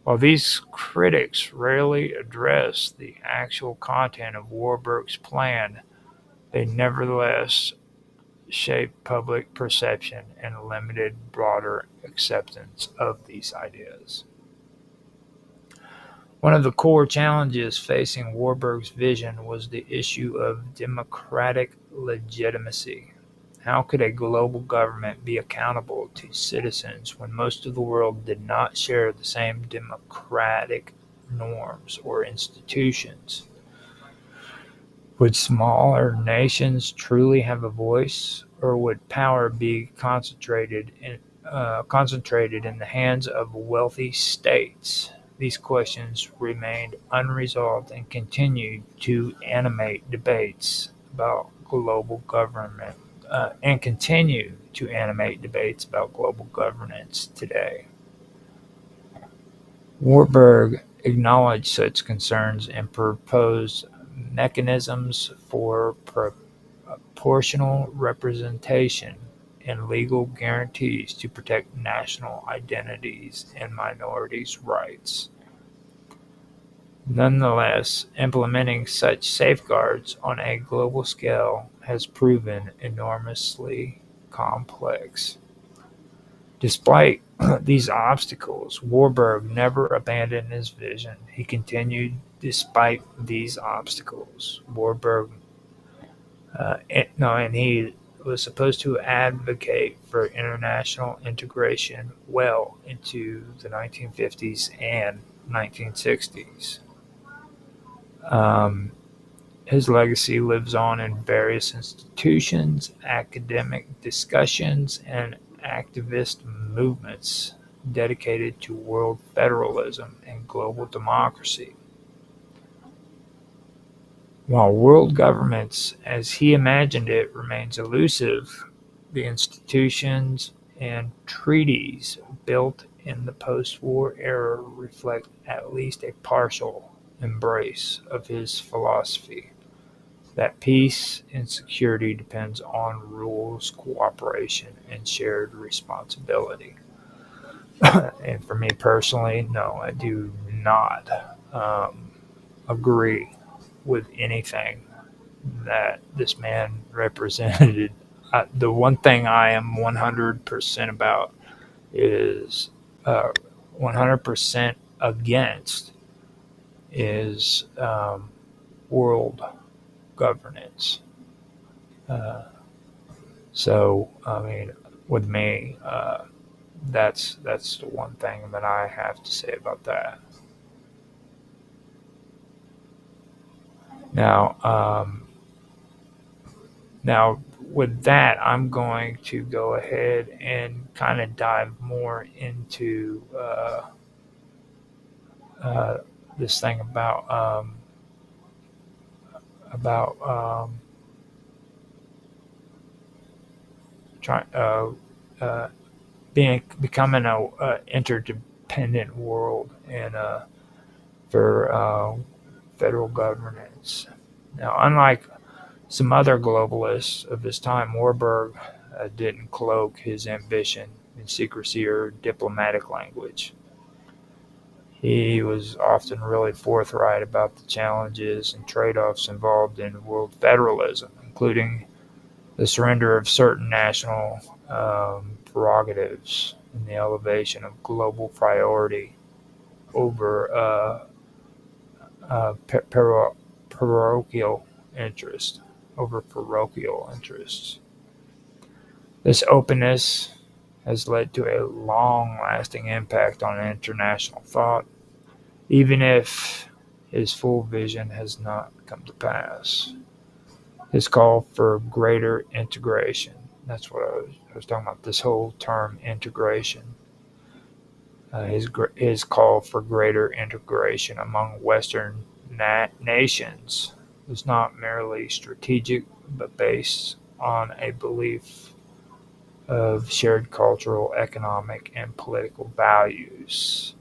S1: While these critics rarely address the actual content of Warburg's plan, they nevertheless shaped public perception and limited broader acceptance of these ideas. One of the core challenges facing Warburg's vision was the issue of democratic legitimacy. How could a global government be accountable to citizens when most of the world did not share the same democratic norms or institutions? Would smaller nations truly have a voice, or would power be concentrated in the hands of wealthy states? These questions remained unresolved and continue to animate debates about global governance today. Warburg acknowledged such concerns and proposed mechanisms for proportional representation and legal guarantees to protect national identities and minorities' rights. Nonetheless, implementing such safeguards on a global scale has proven enormously complex. Despite these obstacles, Warburg never abandoned his vision. He continued despite these obstacles. And he was supposed to advocate for international integration well into the 1950s and 1960s. His legacy lives on in various institutions, academic discussions, and activist movements dedicated to world federalism and global democracy. While world governments, as he imagined it, remains elusive, the institutions and treaties built in the post-war era reflect at least a partial embrace of his philosophy that peace and security depends on rules, cooperation, and shared responsibility. And for me personally, no, I do not agree with anything that this man represented. The one thing I am 100% about is 100% against is world governance. So, I mean, with me, that's the one thing that I have to say about that. Now, with that, I'm going to go ahead and kind of dive more into this thing about becoming a interdependent world and for federal governance. Now, unlike some other globalists of his time, Warburg didn't cloak his ambition in secrecy or diplomatic language. He was often really forthright about the challenges and trade-offs involved in world federalism, including the surrender of certain national prerogatives and the elevation of global priority over parochial interests. This openness has led to a long-lasting impact on international thought, even if his full vision has not come to pass. His call for greater integration. That's what I was talking about, this whole term integration. His call for greater integration among Western nations was not merely strategic, but based on a belief of shared cultural, economic, and political values.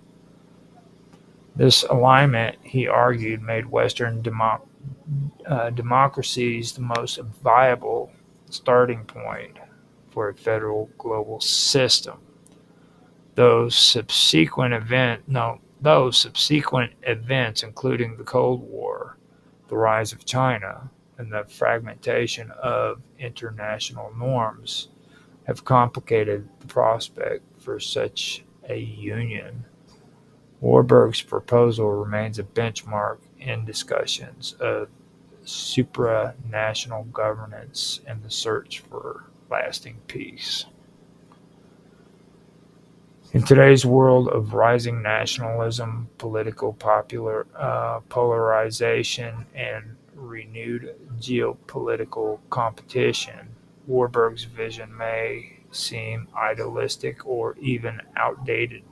S1: This alignment, he argued, made Western democracies the most viable starting point for a federal global system. Those subsequent events, including the Cold War, the rise of China, and the fragmentation of international norms, have complicated the prospect for such a union. Warburg's proposal remains a benchmark in discussions of supranational governance and the search for lasting peace. In today's world of rising nationalism, political polarization, and renewed geopolitical competition, Warburg's vision may seem idealistic or even outdated.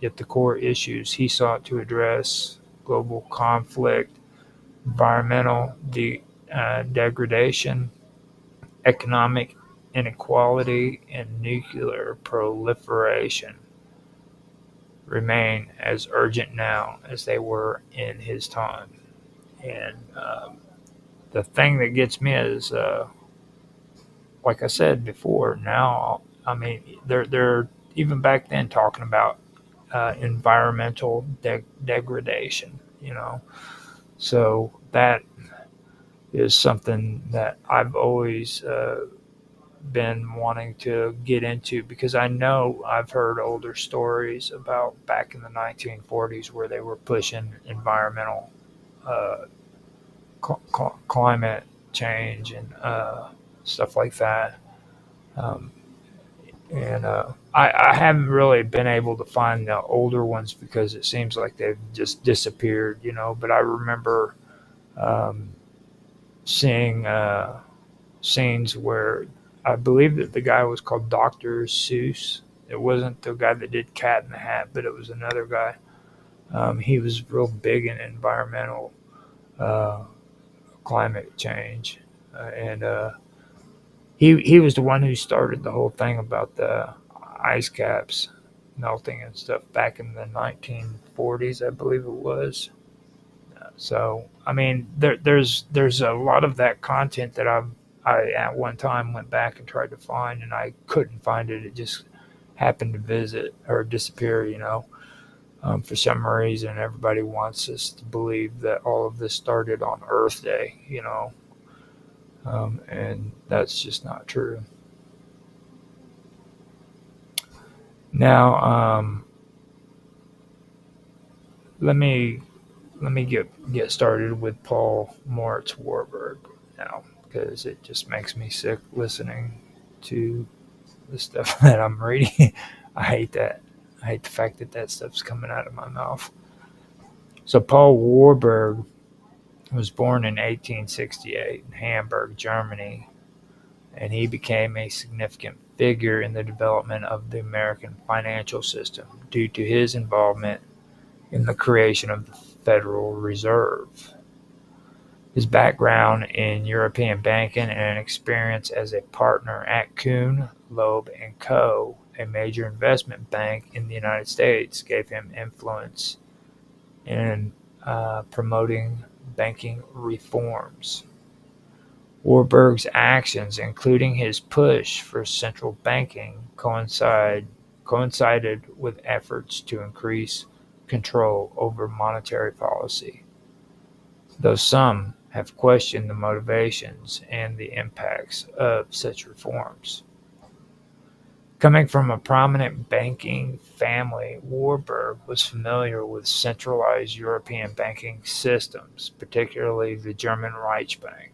S1: Yet the core issues he sought to address, global conflict, environmental degradation, economic inequality, and nuclear proliferation, remain as urgent now as they were in his time. And the thing that gets me is, like I said before, now, I mean, they're even back then talking about environmental degradation, you know. So that is something that I've always been wanting to get into, because I know I've heard older stories about back in the 1940s where they were pushing environmental uh, climate change and stuff like that. Um, and I haven't really been able to find the older ones because it seems like they've just disappeared, you know. But I remember um, seeing scenes where I believe that the guy was called Dr. Seuss. It wasn't the guy that did Cat in the Hat, but it was another guy. He was real big in environmental uh, climate change, and he was the one who started the whole thing about the ice caps melting and stuff back in the 1940s, I believe it was. So I mean, there's a lot of that content that I at one time went back and tried to find, and I couldn't find it. It just happened to visit or disappear, you know. For some reason, everybody wants us to believe that all of this started on Earth Day, you know, and that's just not true. Now, let me get started with Paul Moritz Warburg now, because it just makes me sick listening to the stuff that I'm reading. I hate that. I hate the fact that that stuff's coming out of my mouth. So Paul Warburg was born in 1868 in Hamburg, Germany, and he became a significant figure in the development of the American financial system due to his involvement in the creation of the Federal Reserve. His background in European banking and experience as a partner at Kuhn, Loeb and Co., a major investment bank in the United States, gave him influence in promoting banking reforms. Warburg's actions, including his push for central banking, coincided with efforts to increase control over monetary policy, though some have questioned the motivations and the impacts of such reforms. Coming from a prominent banking family, Warburg was familiar with centralized European banking systems, particularly the German Reichsbank.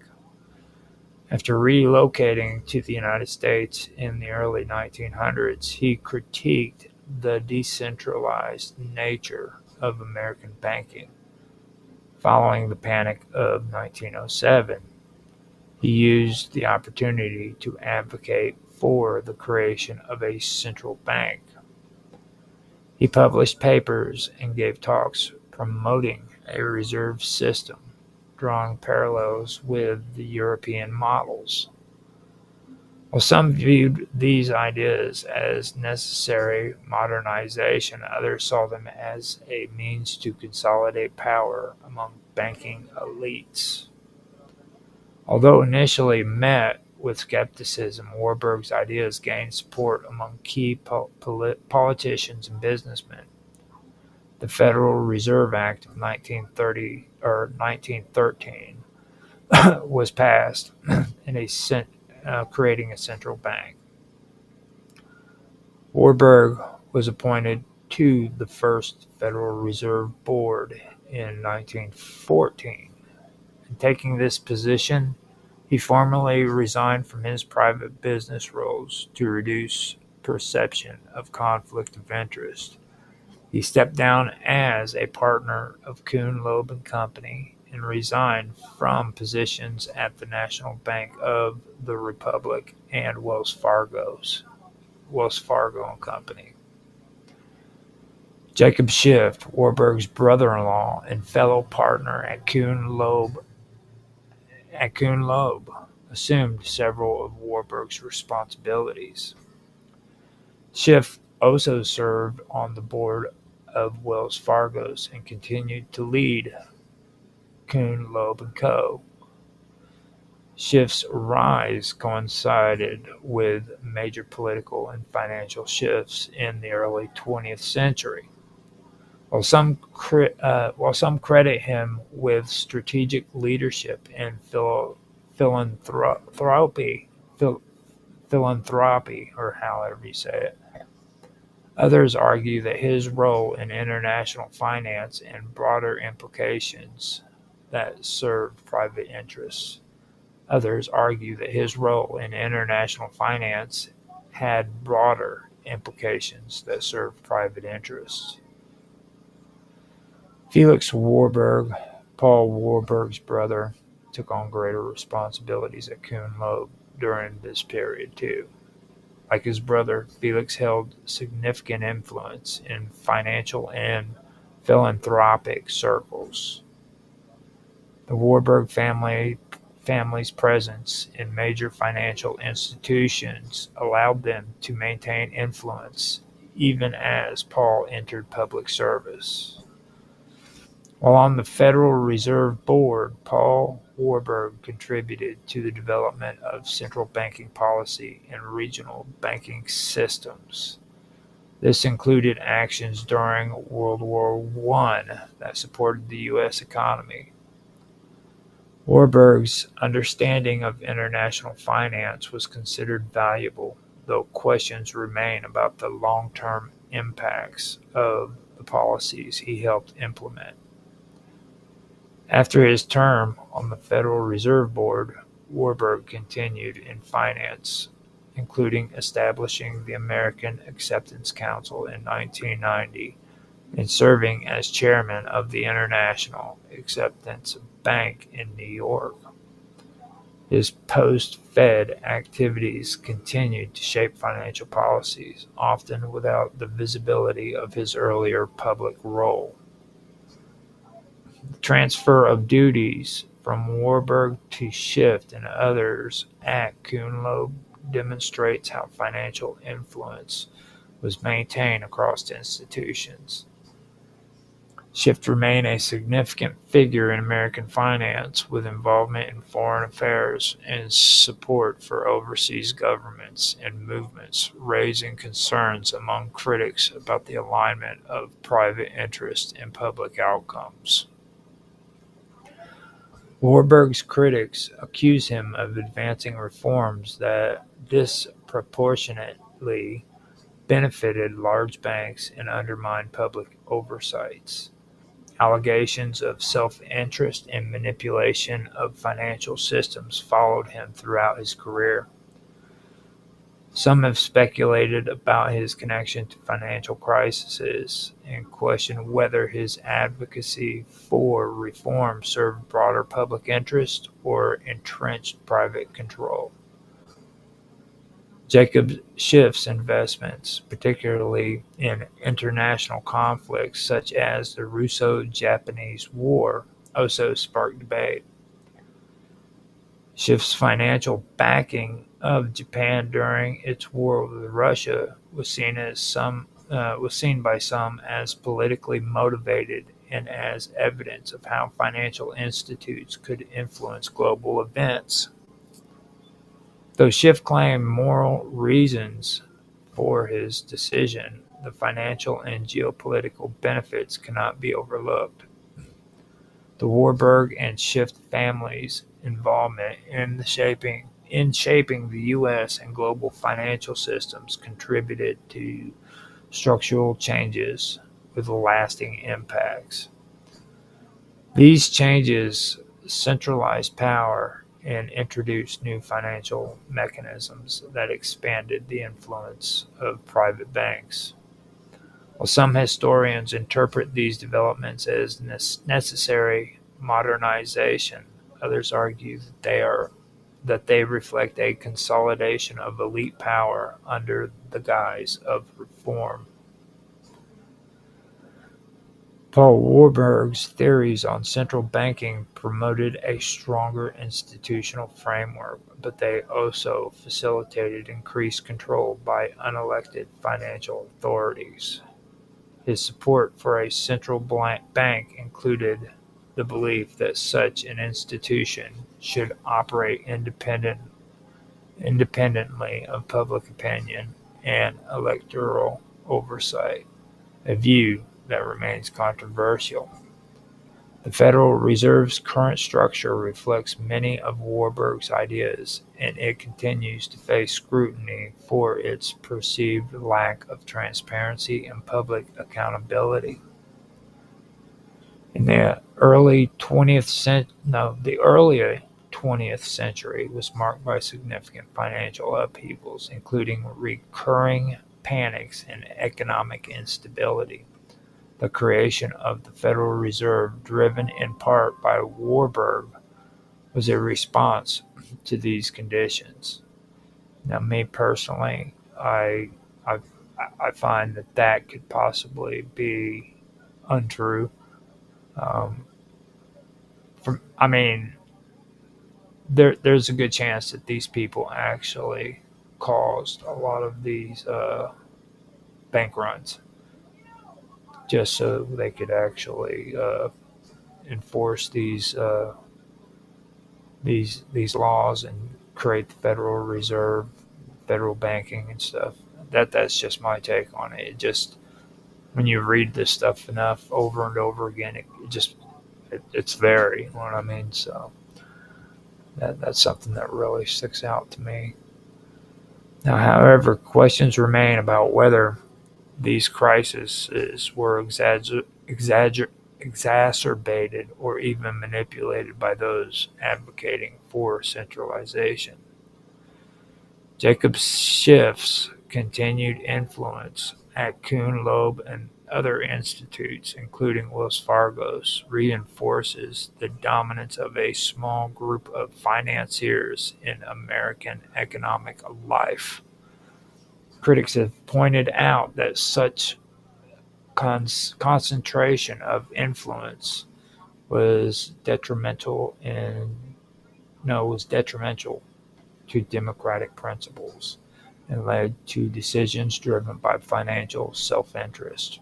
S1: After relocating to the United States in the early 1900s, he critiqued the decentralized nature of American banking. Following the Panic of 1907, He used the opportunity to advocate for the creation of a central bank. He published papers and gave talks promoting a reserve system, drawing parallels with the European models. While some viewed these ideas as necessary modernization, others saw them as a means to consolidate power among banking elites. Although initially met with skepticism, Warburg's ideas gained support among key politicians and businessmen. The Federal Reserve Act of 1913 was passed, creating a central bank. Warburg was appointed to the first Federal Reserve Board in 1914. In taking this position, he formally resigned from his private business roles to reduce perception of conflict of interest. He stepped down as a partner of Kuhn, Loeb and Company and resigned from positions at the National Bank of the Republic and Wells Fargo and Company. Jacob Schiff, Warburg's brother-in-law and fellow partner at Kuhn, Loeb, assumed several of Warburg's responsibilities. Schiff also served on the board of Wells Fargo's and continued to lead Kuhn, Loeb and Co. Schiff's rise coincided with major political and financial shifts in the early 20th century. While some credit him with strategic leadership and philanthropy, or however you say it, others argue that his role in international finance and broader implications that served private interests. Others argue that his role in international finance had broader implications that served private interests. Felix Warburg, Paul Warburg's brother, took on greater responsibilities at Kuhn Loeb during this period too. Like his brother, Felix held significant influence in financial and philanthropic circles. The Warburg family's presence in major financial institutions allowed them to maintain influence even as Paul entered public service. While on the Federal Reserve Board, Paul Warburg contributed to the development of central banking policy and regional banking systems. This included actions during World War I that supported the U.S. economy. Warburg's understanding of international finance was considered valuable, though questions remain about the long-term impacts of the policies he helped implement. After his term on the Federal Reserve Board, Warburg continued in finance, including establishing the American Acceptance Council in 1990 and serving as chairman of the International Acceptance Bank in New York. His post-Fed activities continued to shape financial policies, often without the visibility of his earlier public role. The transfer of duties from Warburg to Schiff and others at Kuhn Loeb demonstrates how financial influence was maintained across institutions. Schiff remained a significant figure in American finance, with involvement in foreign affairs and support for overseas governments and movements, raising concerns among critics about the alignment of private interest and public outcomes. Warburg's critics accuse him of advancing reforms that disproportionately benefited large banks and undermined public oversights. Allegations of self-interest and manipulation of financial systems followed him throughout his career. Some have speculated about his connection to financial crises and questioned whether his advocacy for reform served broader public interest or entrenched private control. Jacob Schiff's investments, particularly in international conflicts such as the Russo-Japanese War, also sparked debate. Schiff's financial backing of Japan during its war with Russia was seen by some as politically motivated and as evidence of how financial institutes could influence global events. Though Schiff claimed moral reasons for his decision, the financial and geopolitical benefits cannot be overlooked. The Warburg and Schiff families' involvement in shaping the U.S. and global financial systems contributed to structural changes with lasting impacts. These changes centralized power and introduced new financial mechanisms that expanded the influence of private banks. While some historians interpret these developments as necessary modernization, others argue that they reflect a consolidation of elite power under the guise of reform. Paul Warburg's theories on central banking promoted a stronger institutional framework, but they also facilitated increased control by unelected financial authorities. His support for a central bank included the belief that such an institution should operate independently of public opinion and electoral oversight, a view that remains controversial. The Federal Reserve's current structure reflects many of Warburg's ideas, and it continues to face scrutiny for its perceived lack of transparency and public accountability. In the early 20th century was marked by significant financial upheavals, including recurring panics and economic instability. The creation of the Federal Reserve, driven in part by Warburg, was a response to these conditions. Now, me personally, I, I find that could possibly be untrue. Um, I mean, there's a good chance that these people actually caused a lot of these bank runs just so they could actually enforce these laws and create the Federal Reserve, federal banking and stuff. That's just my take on it. It just when you read this stuff enough over and over again, it's there. You know what I mean? So that's something that really sticks out to me. Now, however, questions remain about whether these crises were exacerbated or even manipulated by those advocating for centralization. Jacob Schiff's continued influence at Kuhn, Loeb, and other institutes, including Wells Fargo's, reinforces the dominance of a small group of financiers in American economic life. Critics have pointed out that such concentration of influence was detrimental to democratic principles and led to decisions driven by financial self-interest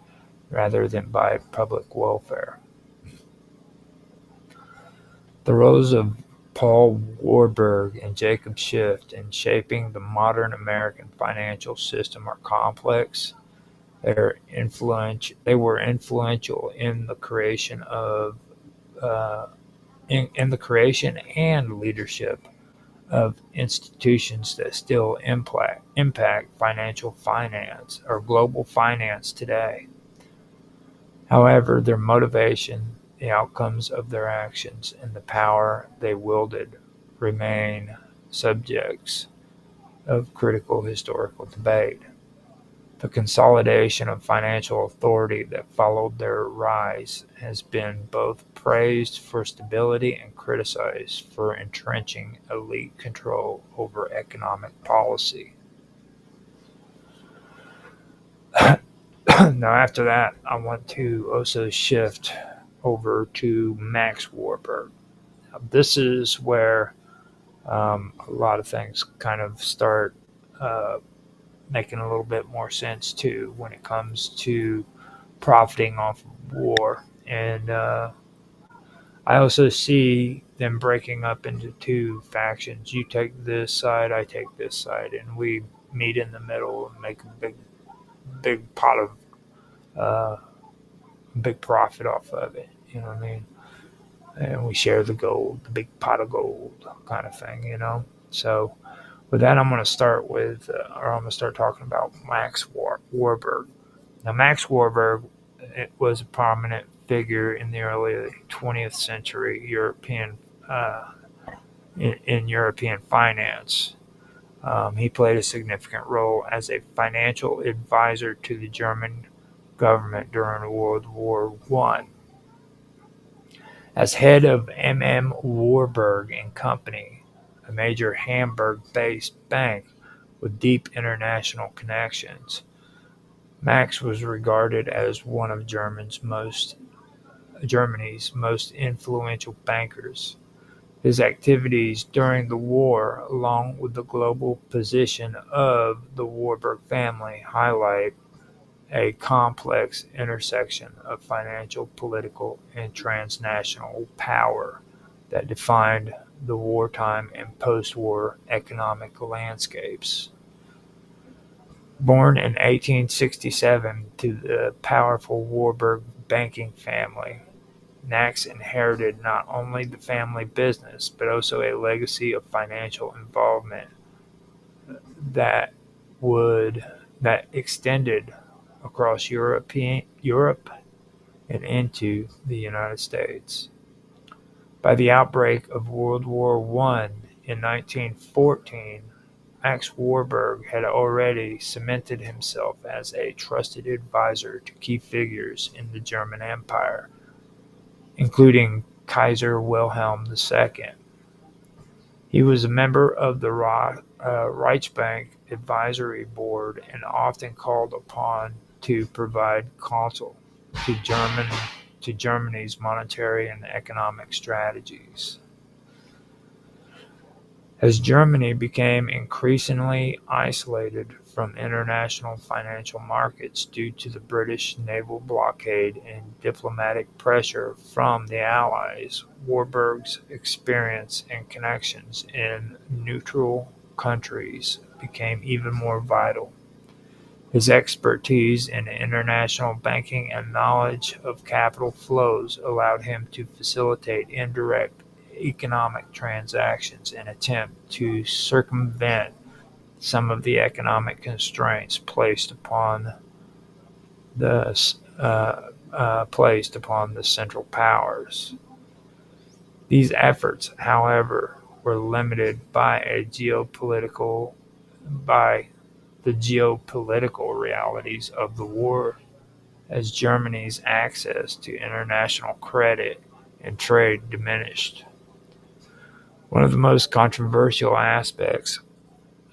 S1: rather than by public welfare. The roles of Paul Warburg and Jacob Schiff in shaping the modern American financial system are complex. They were influential in the creation in the creation and leadership of institutions that still impact financial finance or global finance today. However, their motivation, the outcomes of their actions, and the power they wielded remain subjects of critical historical debate. The consolidation of financial authority that followed their rise has been both praised for stability and criticized for entrenching elite control over economic policy. Now, after that, I want to also shift over to Max Warburg. Now, this is where a lot of things kind of start uh, making a little bit more sense too when it comes to profiting off of war. And I also see them breaking up into two factions. You take this side, I take this side, and we meet in the middle and make a big pot of uh, big profit off of it. You know what I mean? And we share the gold, the big pot of gold, kind of thing. So with that, I'm going to start with, or I'm going to start talking about Warburg. Now, Max Warburg, it was a prominent figure in the early 20th century uh, in European finance. He played a significant role as a financial advisor to the German government during World War One. As head of M. Warburg and Company, a major Hamburg-based bank with deep international connections, Max was regarded as one of Germany's most influential bankers. His activities during the war, along with the global position of the Warburg family, highlight a complex intersection of financial, political, and transnational power that defined the wartime and post-war economic landscapes. Born in 1867 to the powerful Warburg banking family, Max inherited not only the family business but also a legacy of financial involvement that would that extended across Europe and into the United States. By the outbreak of World War One in 1914, Max Warburg had already cemented himself as a trusted advisor to key figures in the German Empire, including Kaiser Wilhelm II. He was a member of the Reichsbank Advisory Board and often called upon to provide counsel to Germany's monetary and economic strategies. As Germany became increasingly isolated from international financial markets due to the British naval blockade and diplomatic pressure from the Allies, Warburg's experience and connections in neutral countries became even more vital. His expertise in international banking and knowledge of capital flows allowed him to facilitate indirect economic transactions and attempt to circumvent some of the economic constraints the placed upon the Central Powers. These efforts, however, were limited by the geopolitical realities of the war, as Germany's access to international credit and trade diminished. One of the most controversial aspects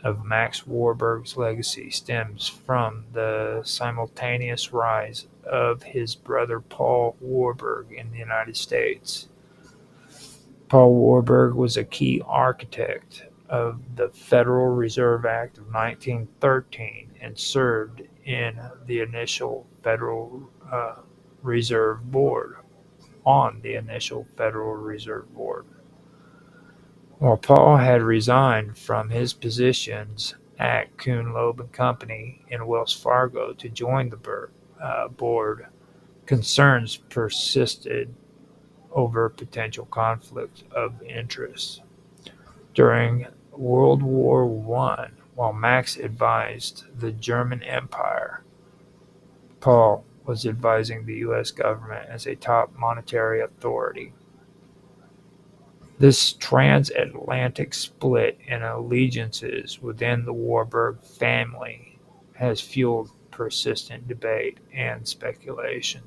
S1: of Max Warburg's legacy stems from the simultaneous rise of his brother Paul Warburg in the United States. Paul Warburg was a key architect of the Federal Reserve Act of 1913 and served in the initial Federal Reserve Board, on the initial Federal Reserve Board. While Paul had resigned from his positions at Kuhn Loeb and Company in Wells Fargo to join the board, concerns persisted over potential conflict of interest. During World War One, while Max advised the German Empire, Paul was advising the U.S. government as a top monetary authority. This transatlantic split in allegiances within the Warburg family has fueled persistent debate and speculation.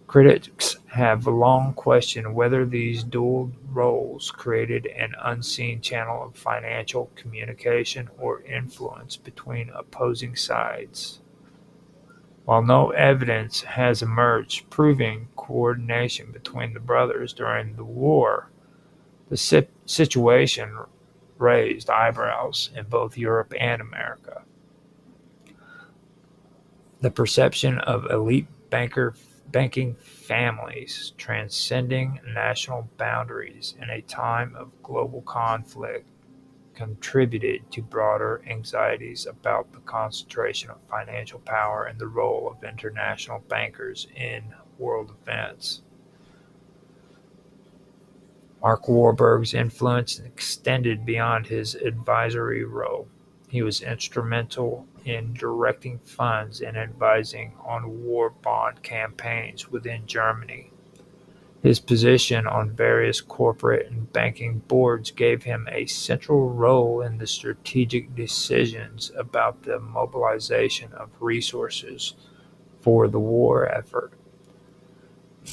S1: Critics have long questioned whether these dual roles created an unseen channel of financial communication or influence between opposing sides. While no evidence has emerged proving coordination between the brothers during the war, the situation raised eyebrows in both Europe and America. The perception of elite banking families transcending national boundaries in a time of global conflict contributed to broader anxieties about the concentration of financial power and the role of international bankers in world events. Mark Warburg's influence extended beyond his advisory role. He was instrumental in directing funds and advising on war bond campaigns within Germany. His position on various corporate and banking boards gave him a central role in the strategic decisions about the mobilization of resources for the war effort.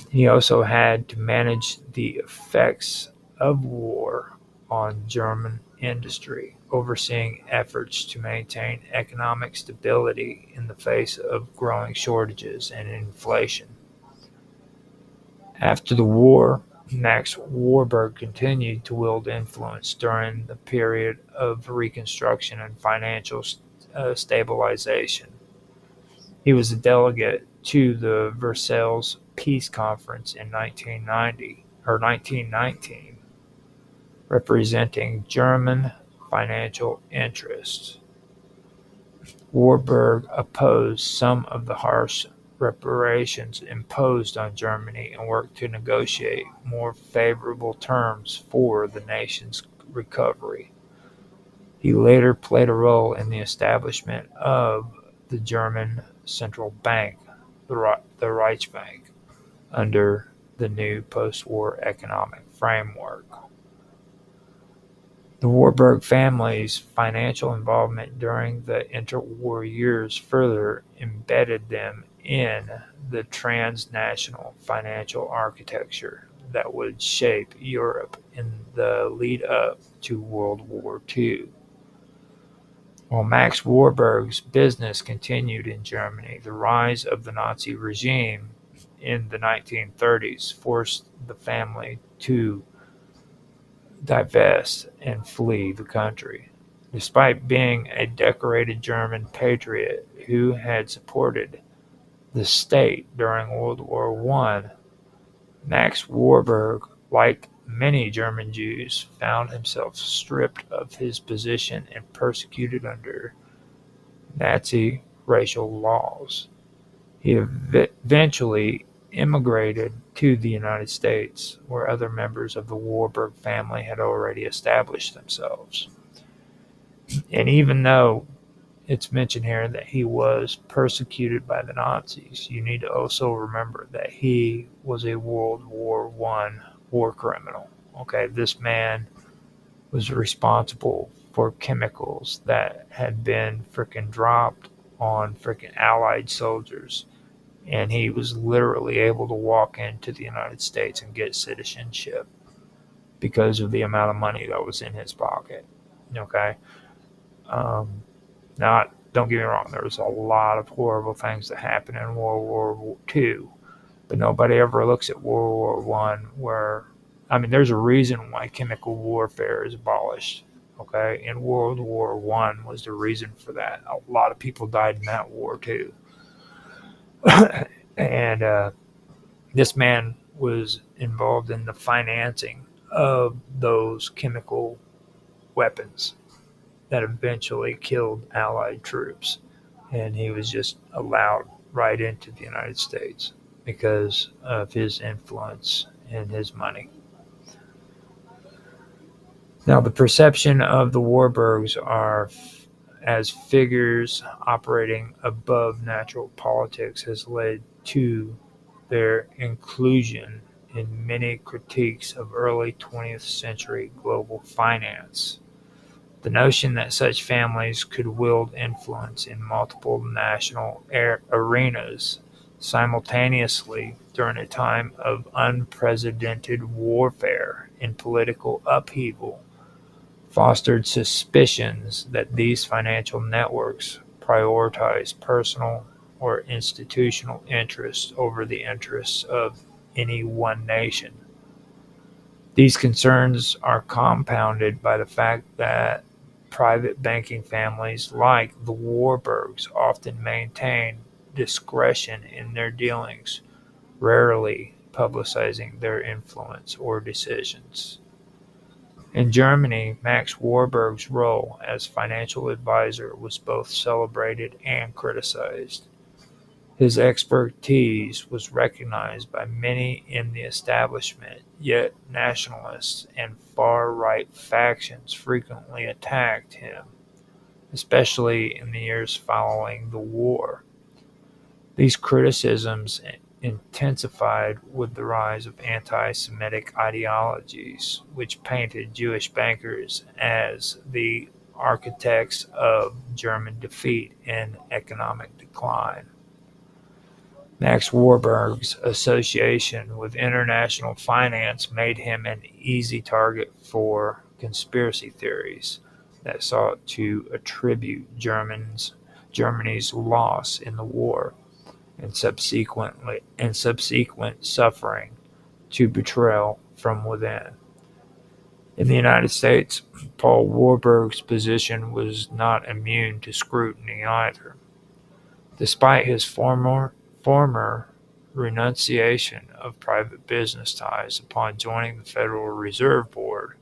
S1: He also had to manage the effects of war on German industry, overseeing efforts to maintain economic stability in the face of growing shortages and inflation. After the war, Max Warburg continued to wield influence during the period of Reconstruction and financial stabilization. He was a delegate to the Versailles Peace Conference in 1919, representing German financial interests. Warburg opposed some of the harsh reparations imposed on Germany and worked to negotiate more favorable terms for the nation's recovery. He later played a role in the establishment of the German central bank, the Reichsbank, under the new post-war economic framework. The Warburg family's financial involvement during the interwar years further embedded them in the transnational financial architecture that would shape Europe in the lead-up to World War II. While Max Warburg's business continued in Germany, the rise of the Nazi regime in the 1930s forced the family to divest and flee the country. Despite being a decorated German patriot who had supported the state during World War I, Max Warburg, like many German Jews, found himself stripped of his position and persecuted under Nazi racial laws. He eventually immigrated to the United States, where other members of the Warburg family had already established themselves. And even though it's mentioned here that he was persecuted by the Nazis, you need to also remember that he was a World War I war criminal. Okay, this man was responsible for chemicals that had been freaking dropped on freaking Allied soldiers. And he was literally able to walk into the United States and get citizenship because of the amount of money that was in his pocket. Okay? Not, don't get me wrong, there was a lot of horrible things that happened in World War II, but nobody ever looks at World War I where, I mean, there's a reason why chemical warfare is abolished. Okay? And World War I was the reason for that. A lot of people died in that war too. And this man was involved in the financing of those chemical weapons that eventually killed Allied troops. And he was just allowed right into the United States because of his influence and his money. Now, the perception of the Warburgs as figures operating above natural politics has led to their inclusion in many critiques of early 20th century global finance. The notion that such families could wield influence in multiple national arenas simultaneously during a time of unprecedented warfare and political upheaval fostered suspicions that these financial networks prioritize personal or institutional interests over the interests of any one nation. These concerns are compounded by the fact that private banking families like the Warburgs often maintain discretion in their dealings, rarely publicizing their influence or decisions. In Germany, Max Warburg's role as financial advisor was both celebrated and criticized. His expertise was recognized by many in the establishment, yet nationalists and far-right factions frequently attacked him, especially in the years following the war. These criticisms intensified with the rise of anti-Semitic ideologies, which painted Jewish bankers as the architects of German defeat and economic decline. Max Warburg's association with international finance made him an easy target for conspiracy theories that sought to attribute Germany's loss in the war and subsequent suffering to betrayal from within. In the United States, Paul Warburg's position was not immune to scrutiny either. Despite his former renunciation of private business ties upon joining the Federal Reserve Board,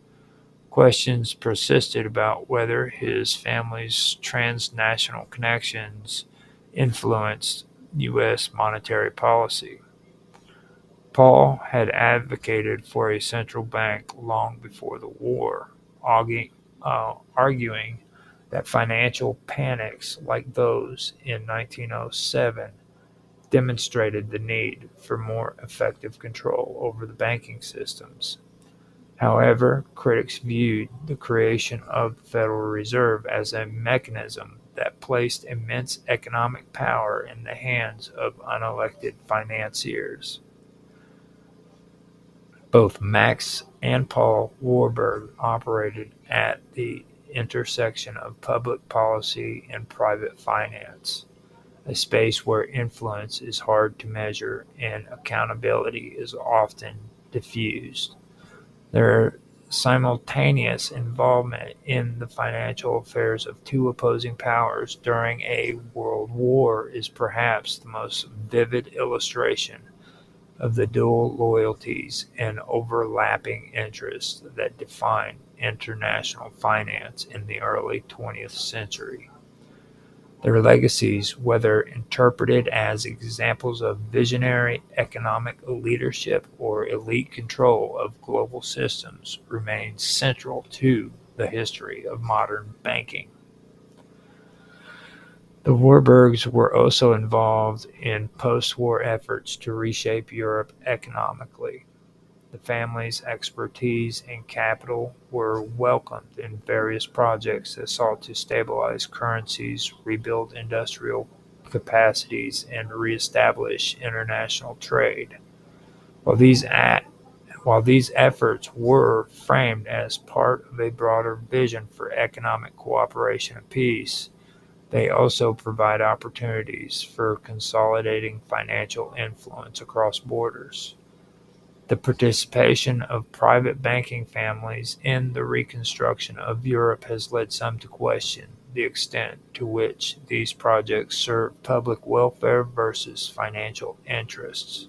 S1: questions persisted about whether his family's transnational connections influenced U.S. monetary policy. Paul had advocated for a central bank long before the war, arguing that financial panics like those in 1907 demonstrated the need for more effective control over the banking systems. However, critics viewed the creation of the Federal Reserve as a mechanism that placed immense economic power in the hands of unelected financiers. Both Max and Paul Warburg operated at the intersection of public policy and private finance, a space where influence is hard to measure and accountability is often diffused. Their simultaneous involvement in the financial affairs of two opposing powers during a world war is perhaps the most vivid illustration of the dual loyalties and overlapping interests that defined international finance in the early 20th century. Their legacies, whether interpreted as examples of visionary economic leadership or elite control of global systems, remain central to the history of modern banking. The Warburgs were also involved in post-war efforts to reshape Europe economically. The family's expertise and capital were welcomed in various projects that sought to stabilize currencies, rebuild industrial capacities, and reestablish international trade. While these efforts were framed as part of a broader vision for economic cooperation and peace, they also provide opportunities for consolidating financial influence across borders. The participation of private banking families in the reconstruction of Europe has led some to question the extent to which these projects serve public welfare versus financial interests.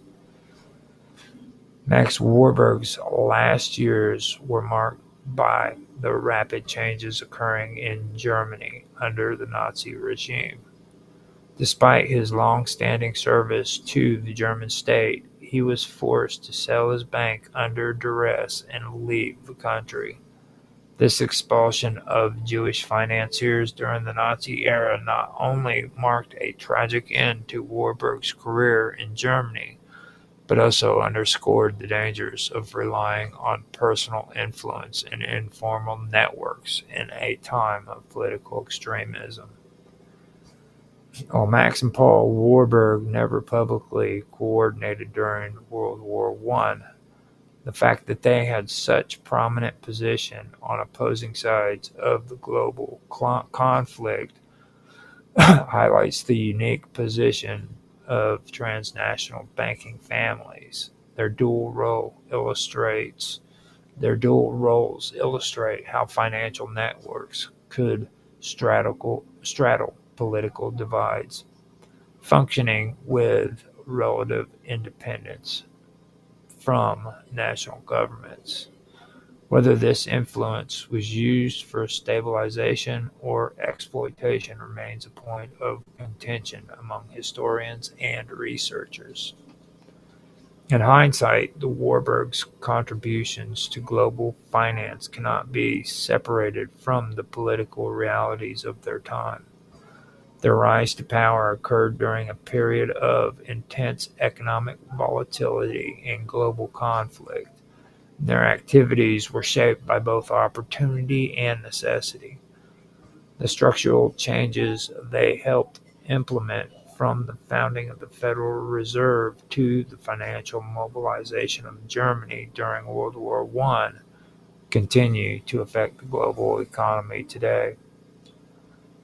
S1: Max Warburg's last years were marked by the rapid changes occurring in Germany under the Nazi regime. Despite his long-standing service to the German state, he was forced to sell his bank under duress and leave the country. This expulsion of Jewish financiers during the Nazi era not only marked a tragic end to Warburg's career in Germany, but also underscored the dangers of relying on personal influence and informal networks in a time of political extremism. While Max and Paul Warburg never publicly coordinated during World War I, the fact that they had such prominent position on opposing sides of the global conflict highlights the unique position of transnational banking families. Their dual roles illustrate how financial networks could straddle political divides, functioning with relative independence from national governments. Whether this influence was used for stabilization or exploitation remains a point of contention among historians and researchers. In hindsight, the Warburgs' contributions to global finance cannot be separated from the political realities of their time. Their rise to power occurred during a period of intense economic volatility and global conflict. Their activities were shaped by both opportunity and necessity. The structural changes they helped implement, from the founding of the Federal Reserve to the financial mobilization of Germany during World War I, continue to affect the global economy today.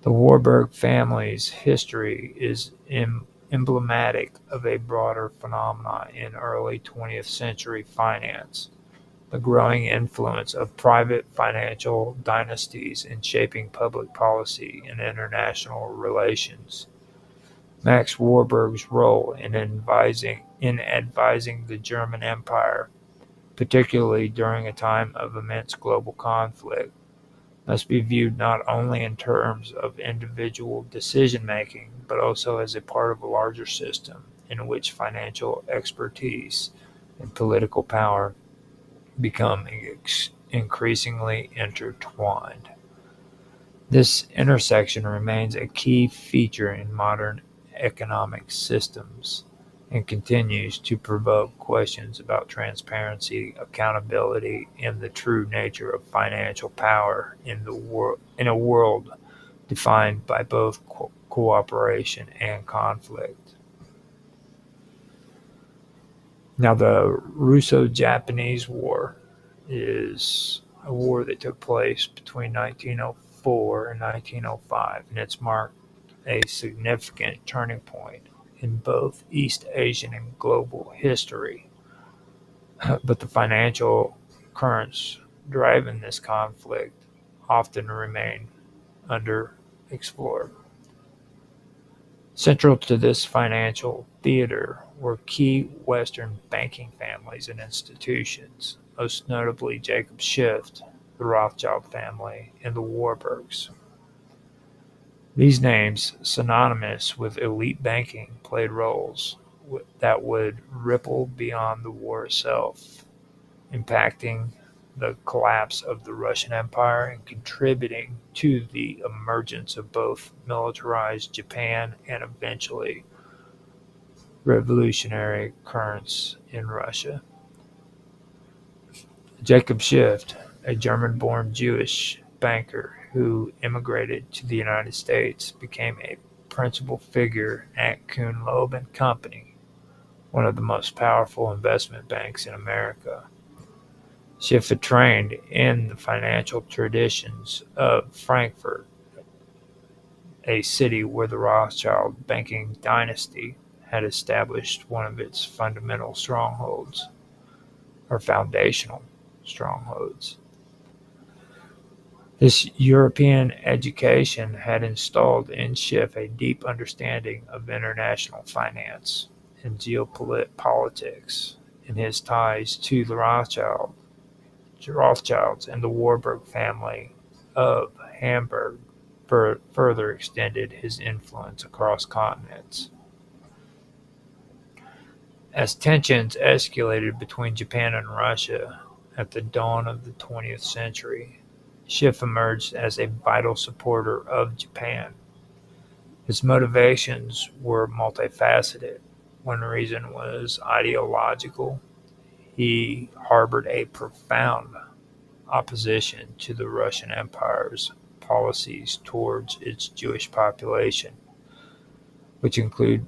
S1: The Warburg family's history is emblematic of a broader phenomenon in early 20th century finance: the growing influence of private financial dynasties in shaping public policy and international relations. Max Warburg's role in advising the German Empire, particularly during a time of immense global conflict, must be viewed not only in terms of individual decision-making, but also as a part of a larger system in which financial expertise and political power become increasingly intertwined. This intersection remains a key feature in modern economic systems and continues to provoke questions about transparency, accountability, and the true nature of financial power in a world defined by both cooperation and conflict. Now, the Russo-Japanese War is a war that took place between 1904 and 1905, and it's marked a significant turning point in both East Asian and global history. But the financial currents driving this conflict often remain underexplored. Central to this financial theater were key Western banking families and institutions, most notably Jacob Schiff, the Rothschild family, and the Warburgs. These names, synonymous with elite banking, played roles that would ripple beyond the war itself, impacting the collapse of the Russian Empire and contributing to the emergence of both militarized Japan and eventually revolutionary currents in Russia. Jacob Schiff, a German-born Jewish banker who immigrated to the United States, became a principal figure at Kuhn Loeb and Company, one of the most powerful investment banks in America. Schiff had trained in the financial traditions of Frankfurt, a city where the Rothschild banking dynasty had established one of its foundational strongholds. This European education had installed in Schiff a deep understanding of international finance and geopolitics, and his ties to the Rothschilds and the Warburg family of Hamburg further extended his influence across continents. As tensions escalated between Japan and Russia at the dawn of the 20th century, Schiff emerged as a vital supporter of Japan. His motivations were multifaceted. One reason was ideological. He harbored a profound opposition to the Russian Empire's policies towards its Jewish population, which include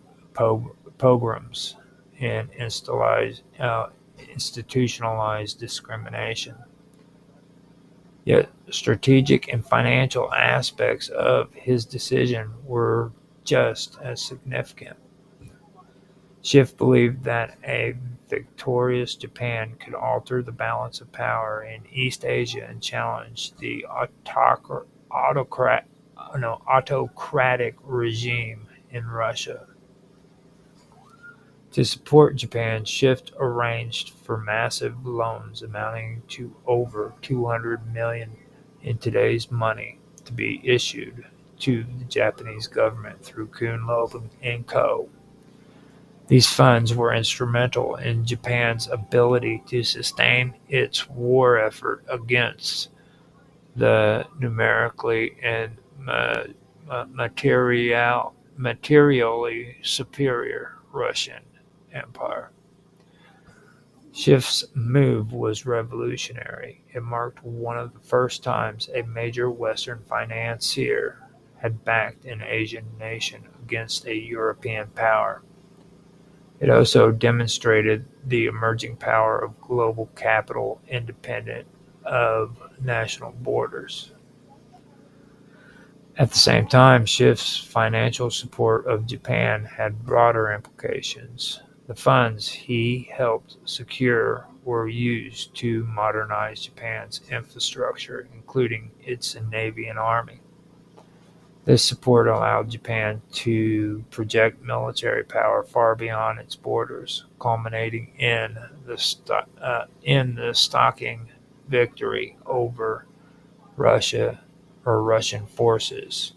S1: pogroms and institutionalized discrimination. Yet, strategic and financial aspects of his decision were just as significant. Schiff believed that a victorious Japan could alter the balance of power in East Asia and challenge the autocratic regime in Russia. To support Japan, Schiff arranged for massive loans amounting to over 200 million in today's money to be issued to the Japanese government through Kuhn Loeb and Co. These funds were instrumental in Japan's ability to sustain its war effort against the numerically and materially superior Russian Empire. Schiff's move was revolutionary. It marked one of the first times a major Western financier had backed an Asian nation against a European power. It also demonstrated the emerging power of global capital independent of national borders. At the same time, Schiff's financial support of Japan had broader implications. The funds he helped secure were used to modernize Japan's infrastructure, including its navy and army. This support allowed Japan to project military power far beyond its borders, culminating in the stocking victory over Russian forces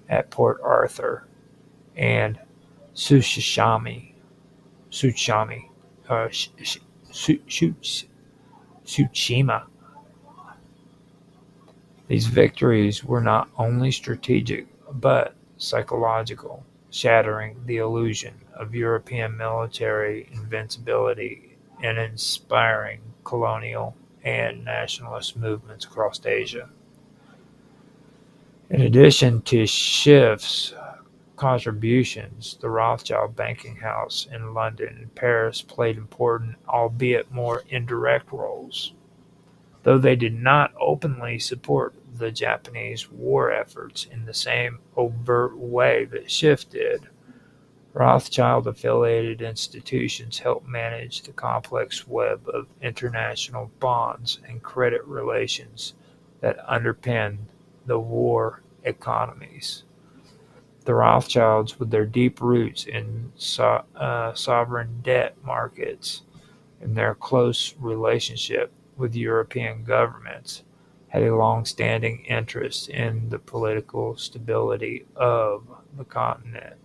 S1: at Port Arthur and Tsushima. Tsushima. These victories were not only strategic but psychological, shattering the illusion of European military invincibility and inspiring colonial and nationalist movements across Asia. In addition to Schiff's contributions, the Rothschild banking house in London and Paris played important, albeit more indirect roles. Though they did not openly support the Japanese war efforts in the same overt way that Schiff did, Rothschild-affiliated institutions helped manage the complex web of international bonds and credit relations that underpinned the war economies. The Rothschilds, with their deep roots in sovereign debt markets and their close relationship with European governments, had a long-standing interest in the political stability of the continent.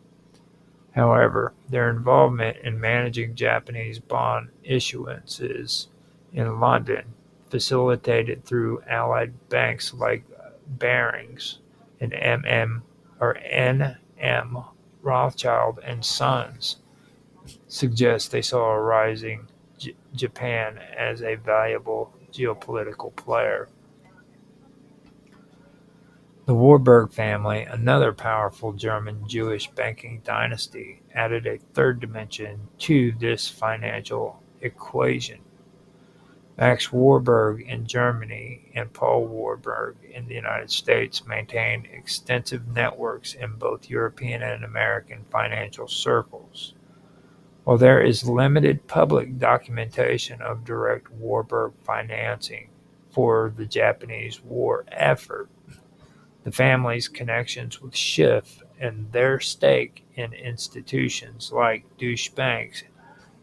S1: However, their involvement in managing Japanese bond issuances in London, facilitated through allied banks like Barings and N.M. Rothschild and Sons, suggests they saw a rising Japan as a valuable geopolitical player. The Warburg family, another powerful German Jewish banking dynasty, added a third dimension to this financial equation. Max Warburg in Germany and Paul Warburg in the United States maintained extensive networks in both European and American financial circles. While there is limited public documentation of direct Warburg financing for the Japanese war effort, the family's connections with Schiff and their stake in institutions like Deutsche Bank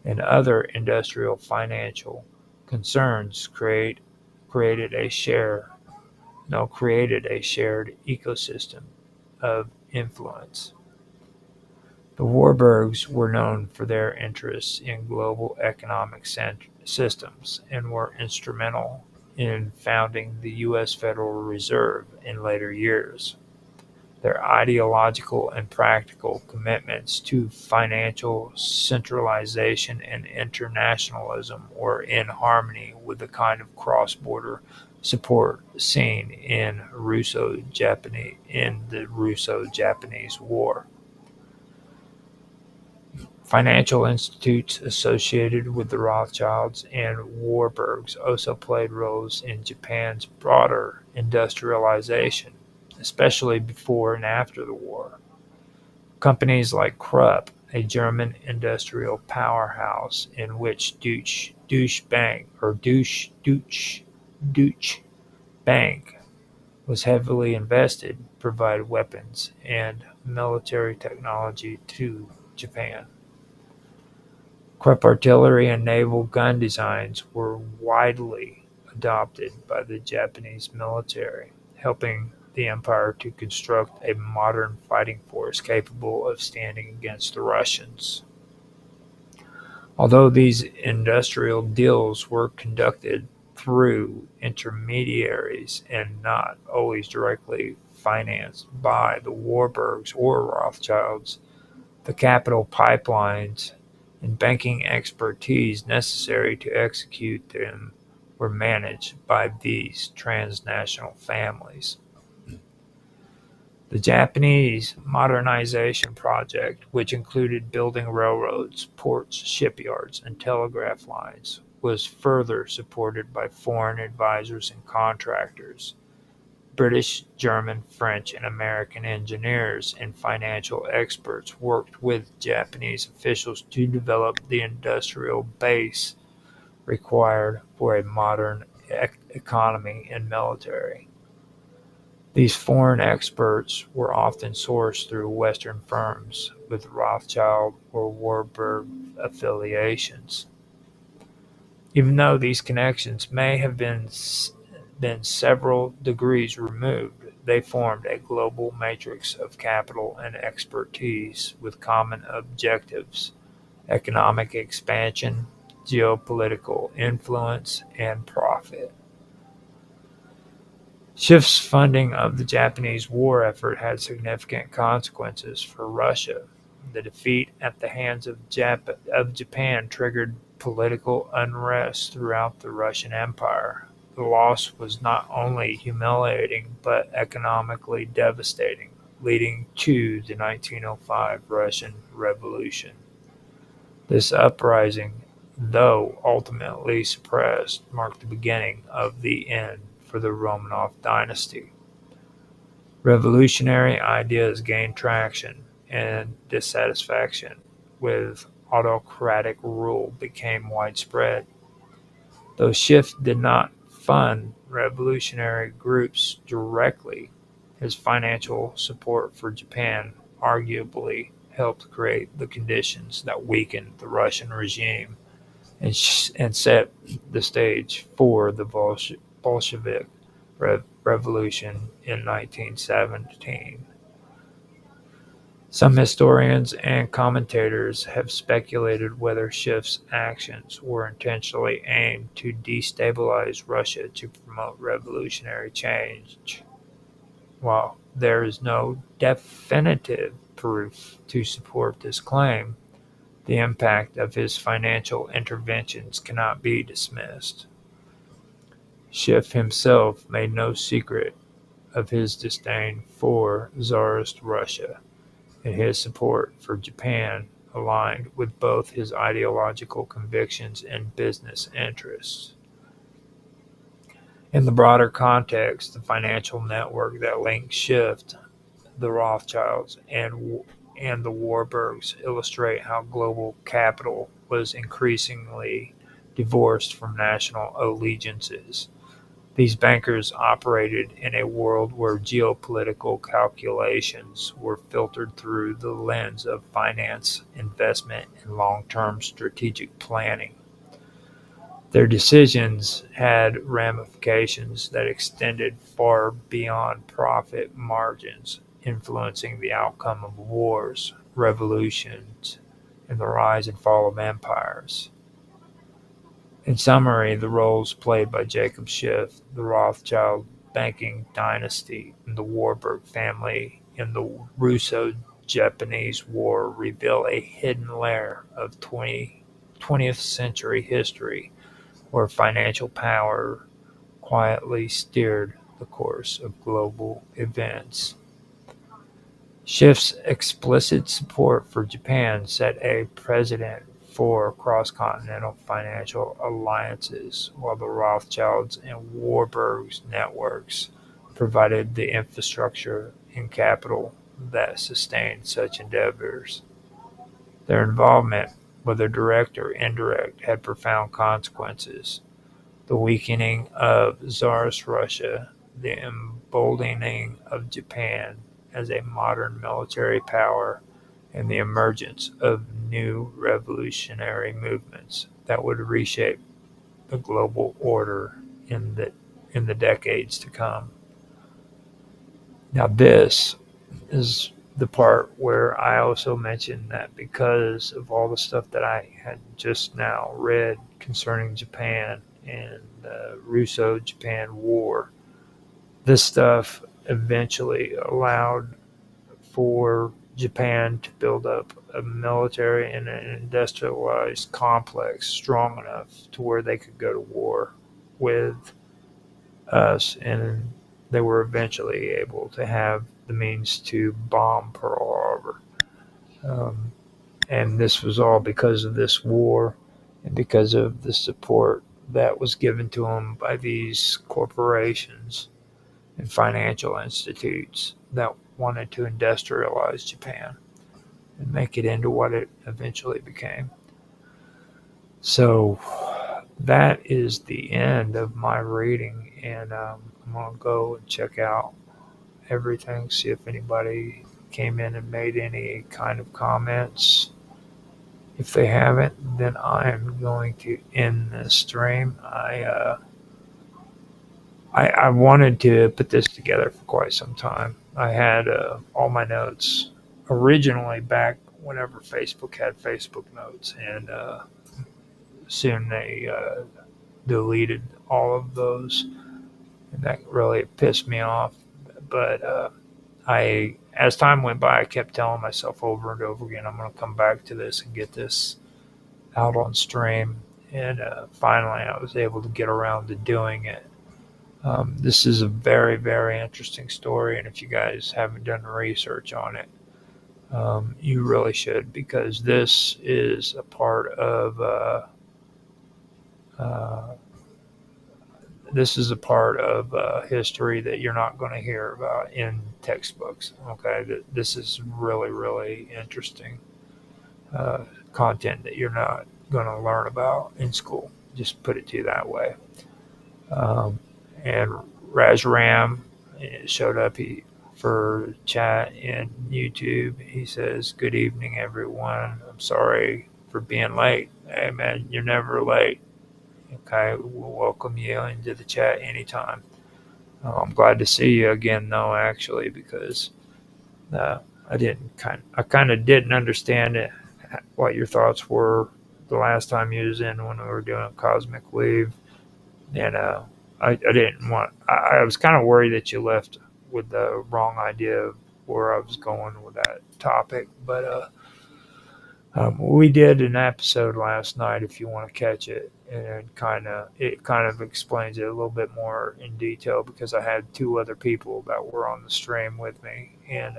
S1: and other industrial financial concerns created a shared ecosystem of influence. The Warburgs were known for their interests in global economic systems and were instrumental in founding the U.S. Federal Reserve in later years. Their ideological and practical commitments to financial centralization and internationalism were in harmony with the kind of cross-border support seen in the Russo-Japanese War. Financial institutes associated with the Rothschilds and Warburgs also played roles in Japan's broader industrialization, especially before and after the war. Companies like Krupp, a German industrial powerhouse in which Deutsche Bank was heavily invested, provided weapons and military technology to Japan. Krupp artillery and naval gun designs were widely adopted by the Japanese military, helping the empire to construct a modern fighting force capable of standing against the Russians. Although these industrial deals were conducted through intermediaries and not always directly financed by the Warburgs or Rothschilds, the capital pipelines and banking expertise necessary to execute them were managed by these transnational families. The Japanese modernization project, which included building railroads, ports, shipyards, and telegraph lines, was further supported by foreign advisors and contractors. British, German, French, and American engineers and financial experts worked with Japanese officials to develop the industrial base required for a modern economy and military. These foreign experts were often sourced through Western firms with Rothschild or Warburg affiliations. Even though these connections may have been several degrees removed, they formed a global matrix of capital and expertise with common objectives: economic expansion, geopolitical influence, and profit. Schiff's funding of the Japanese war effort had significant consequences for Russia. The defeat at the hands of Japan triggered political unrest throughout the Russian Empire. The loss was not only humiliating but economically devastating, leading to the 1905 Russian Revolution. This uprising, though ultimately suppressed, marked the beginning of the end for the Romanov dynasty. Revolutionary ideas gained traction, and dissatisfaction with autocratic rule became widespread. Though Schiff did not fund revolutionary groups directly, his financial support for Japan arguably helped create the conditions that weakened the Russian regime and set the stage for the Bolshevik Revolution in 1917. Some historians and commentators have speculated whether Schiff's actions were intentionally aimed to destabilize Russia to promote revolutionary change. While there is no definitive proof to support this claim, the impact of his financial interventions cannot be dismissed. Schiff himself made no secret of his disdain for Tsarist Russia, and his support for Japan aligned with both his ideological convictions and business interests. In the broader context, the financial network that linked Schiff, the Rothschilds, and the Warburgs illustrate how global capital was increasingly divorced from national allegiances. These bankers operated in a world where geopolitical calculations were filtered through the lens of finance, investment, and long-term strategic planning. Their decisions had ramifications that extended far beyond profit margins, influencing the outcome of wars, revolutions, and the rise and fall of empires. In summary, the roles played by Jacob Schiff, the Rothschild banking dynasty, and the Warburg family in the Russo-Japanese War reveal a hidden layer of 20th century history where financial power quietly steered the course of global events. Schiff's explicit support for Japan set a precedent for cross-continental financial alliances, while the Rothschilds and Warburg networks provided the infrastructure and capital that sustained such endeavors. Their involvement, whether direct or indirect, had profound consequences: the weakening of Tsarist Russia, the emboldening of Japan as a modern military power, and the emergence of new revolutionary movements that would reshape the global order in the decades to come. Now, this is the part where I also mentioned that because of all the stuff that I had just now read concerning Japan and the Russo-Japan War, this stuff eventually allowed for Japan to build up a military and an industrialized complex strong enough to where they could go to war with us, and they were eventually able to have the means to bomb Pearl Harbor. Um, and this was all because of this war and because of the support that was given to them by these corporations and financial institutes that wanted to industrialize Japan and make it into what it eventually became. So that is the end of my reading, and I'm going to go and check out everything, see if anybody came in and made any kind of comments. If they haven't, then I am going to end this stream. I wanted to put this together for quite some time. I had all my notes originally back whenever Facebook had Facebook notes, and soon they deleted all of those, and that really pissed me off. But as time went by, I kept telling myself over and over again, I'm going to come back to this and get this out on stream. And finally, I was able to get around to doing it. This is a very, very interesting story, and if you guys haven't done research on it, you really should, because this is a part of history that you're not going to hear about in textbooks. Okay, this is really, really interesting content that you're not going to learn about in school. Just put it to you that way. And Rajram showed up for chat in YouTube. He says, "Good evening, everyone. I'm sorry for being late." Hey, man, you're never late. Okay, we'll welcome you into the chat anytime. I'm glad to see you again, though, actually, because I kind of didn't understand it, what your thoughts were the last time you was in when we were doing Cosmic Weave, and I didn't want. I was kind of worried that you left with the wrong idea of where I was going with that topic, but we did an episode last night. If you want to catch it, and it kind of explains it a little bit more in detail, because I had two other people that were on the stream with me, and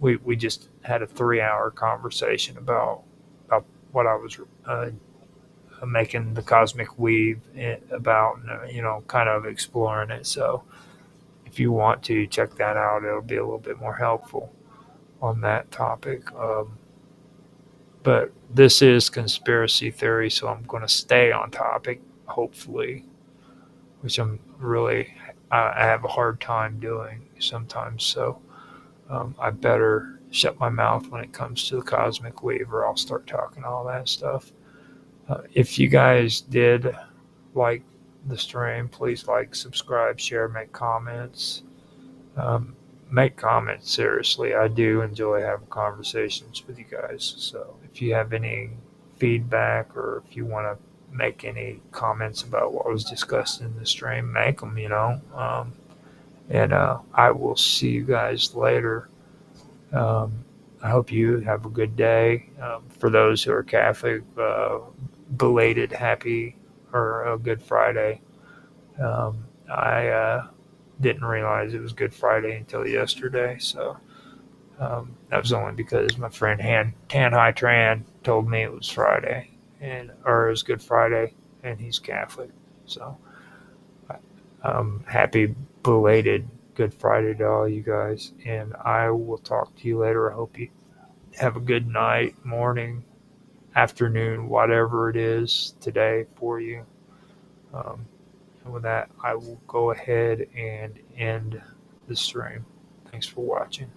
S1: we just had a 3-hour conversation about what I was making the Cosmic Weave about, kind of exploring it. So if you want to check that out, it'll be a little bit more helpful on that topic. But this is conspiracy theory, so I'm going to stay on topic, hopefully, which I have a hard time doing sometimes. So I better shut my mouth when it comes to the Cosmic Weave, or I'll start talking all that stuff. If you guys did like the stream, please like, subscribe, share, make comments. Make comments, seriously. I do enjoy having conversations with you guys. So if you have any feedback, or if you want to make any comments about what was discussed in the stream, make them, and I will see you guys later. I hope you have a good day. For those who are Catholic, belated happy or Good Friday. I didn't realize it was Good Friday until yesterday, so that was only because my friend Tan Hai Tran told me it was Friday, or it was Good Friday, and he's Catholic. So happy belated Good Friday to all you guys, and I will talk to you later. I hope you have a good night, morning, afternoon, whatever it is today for you. Um, and with that, I will go ahead and end the stream. Thanks for watching.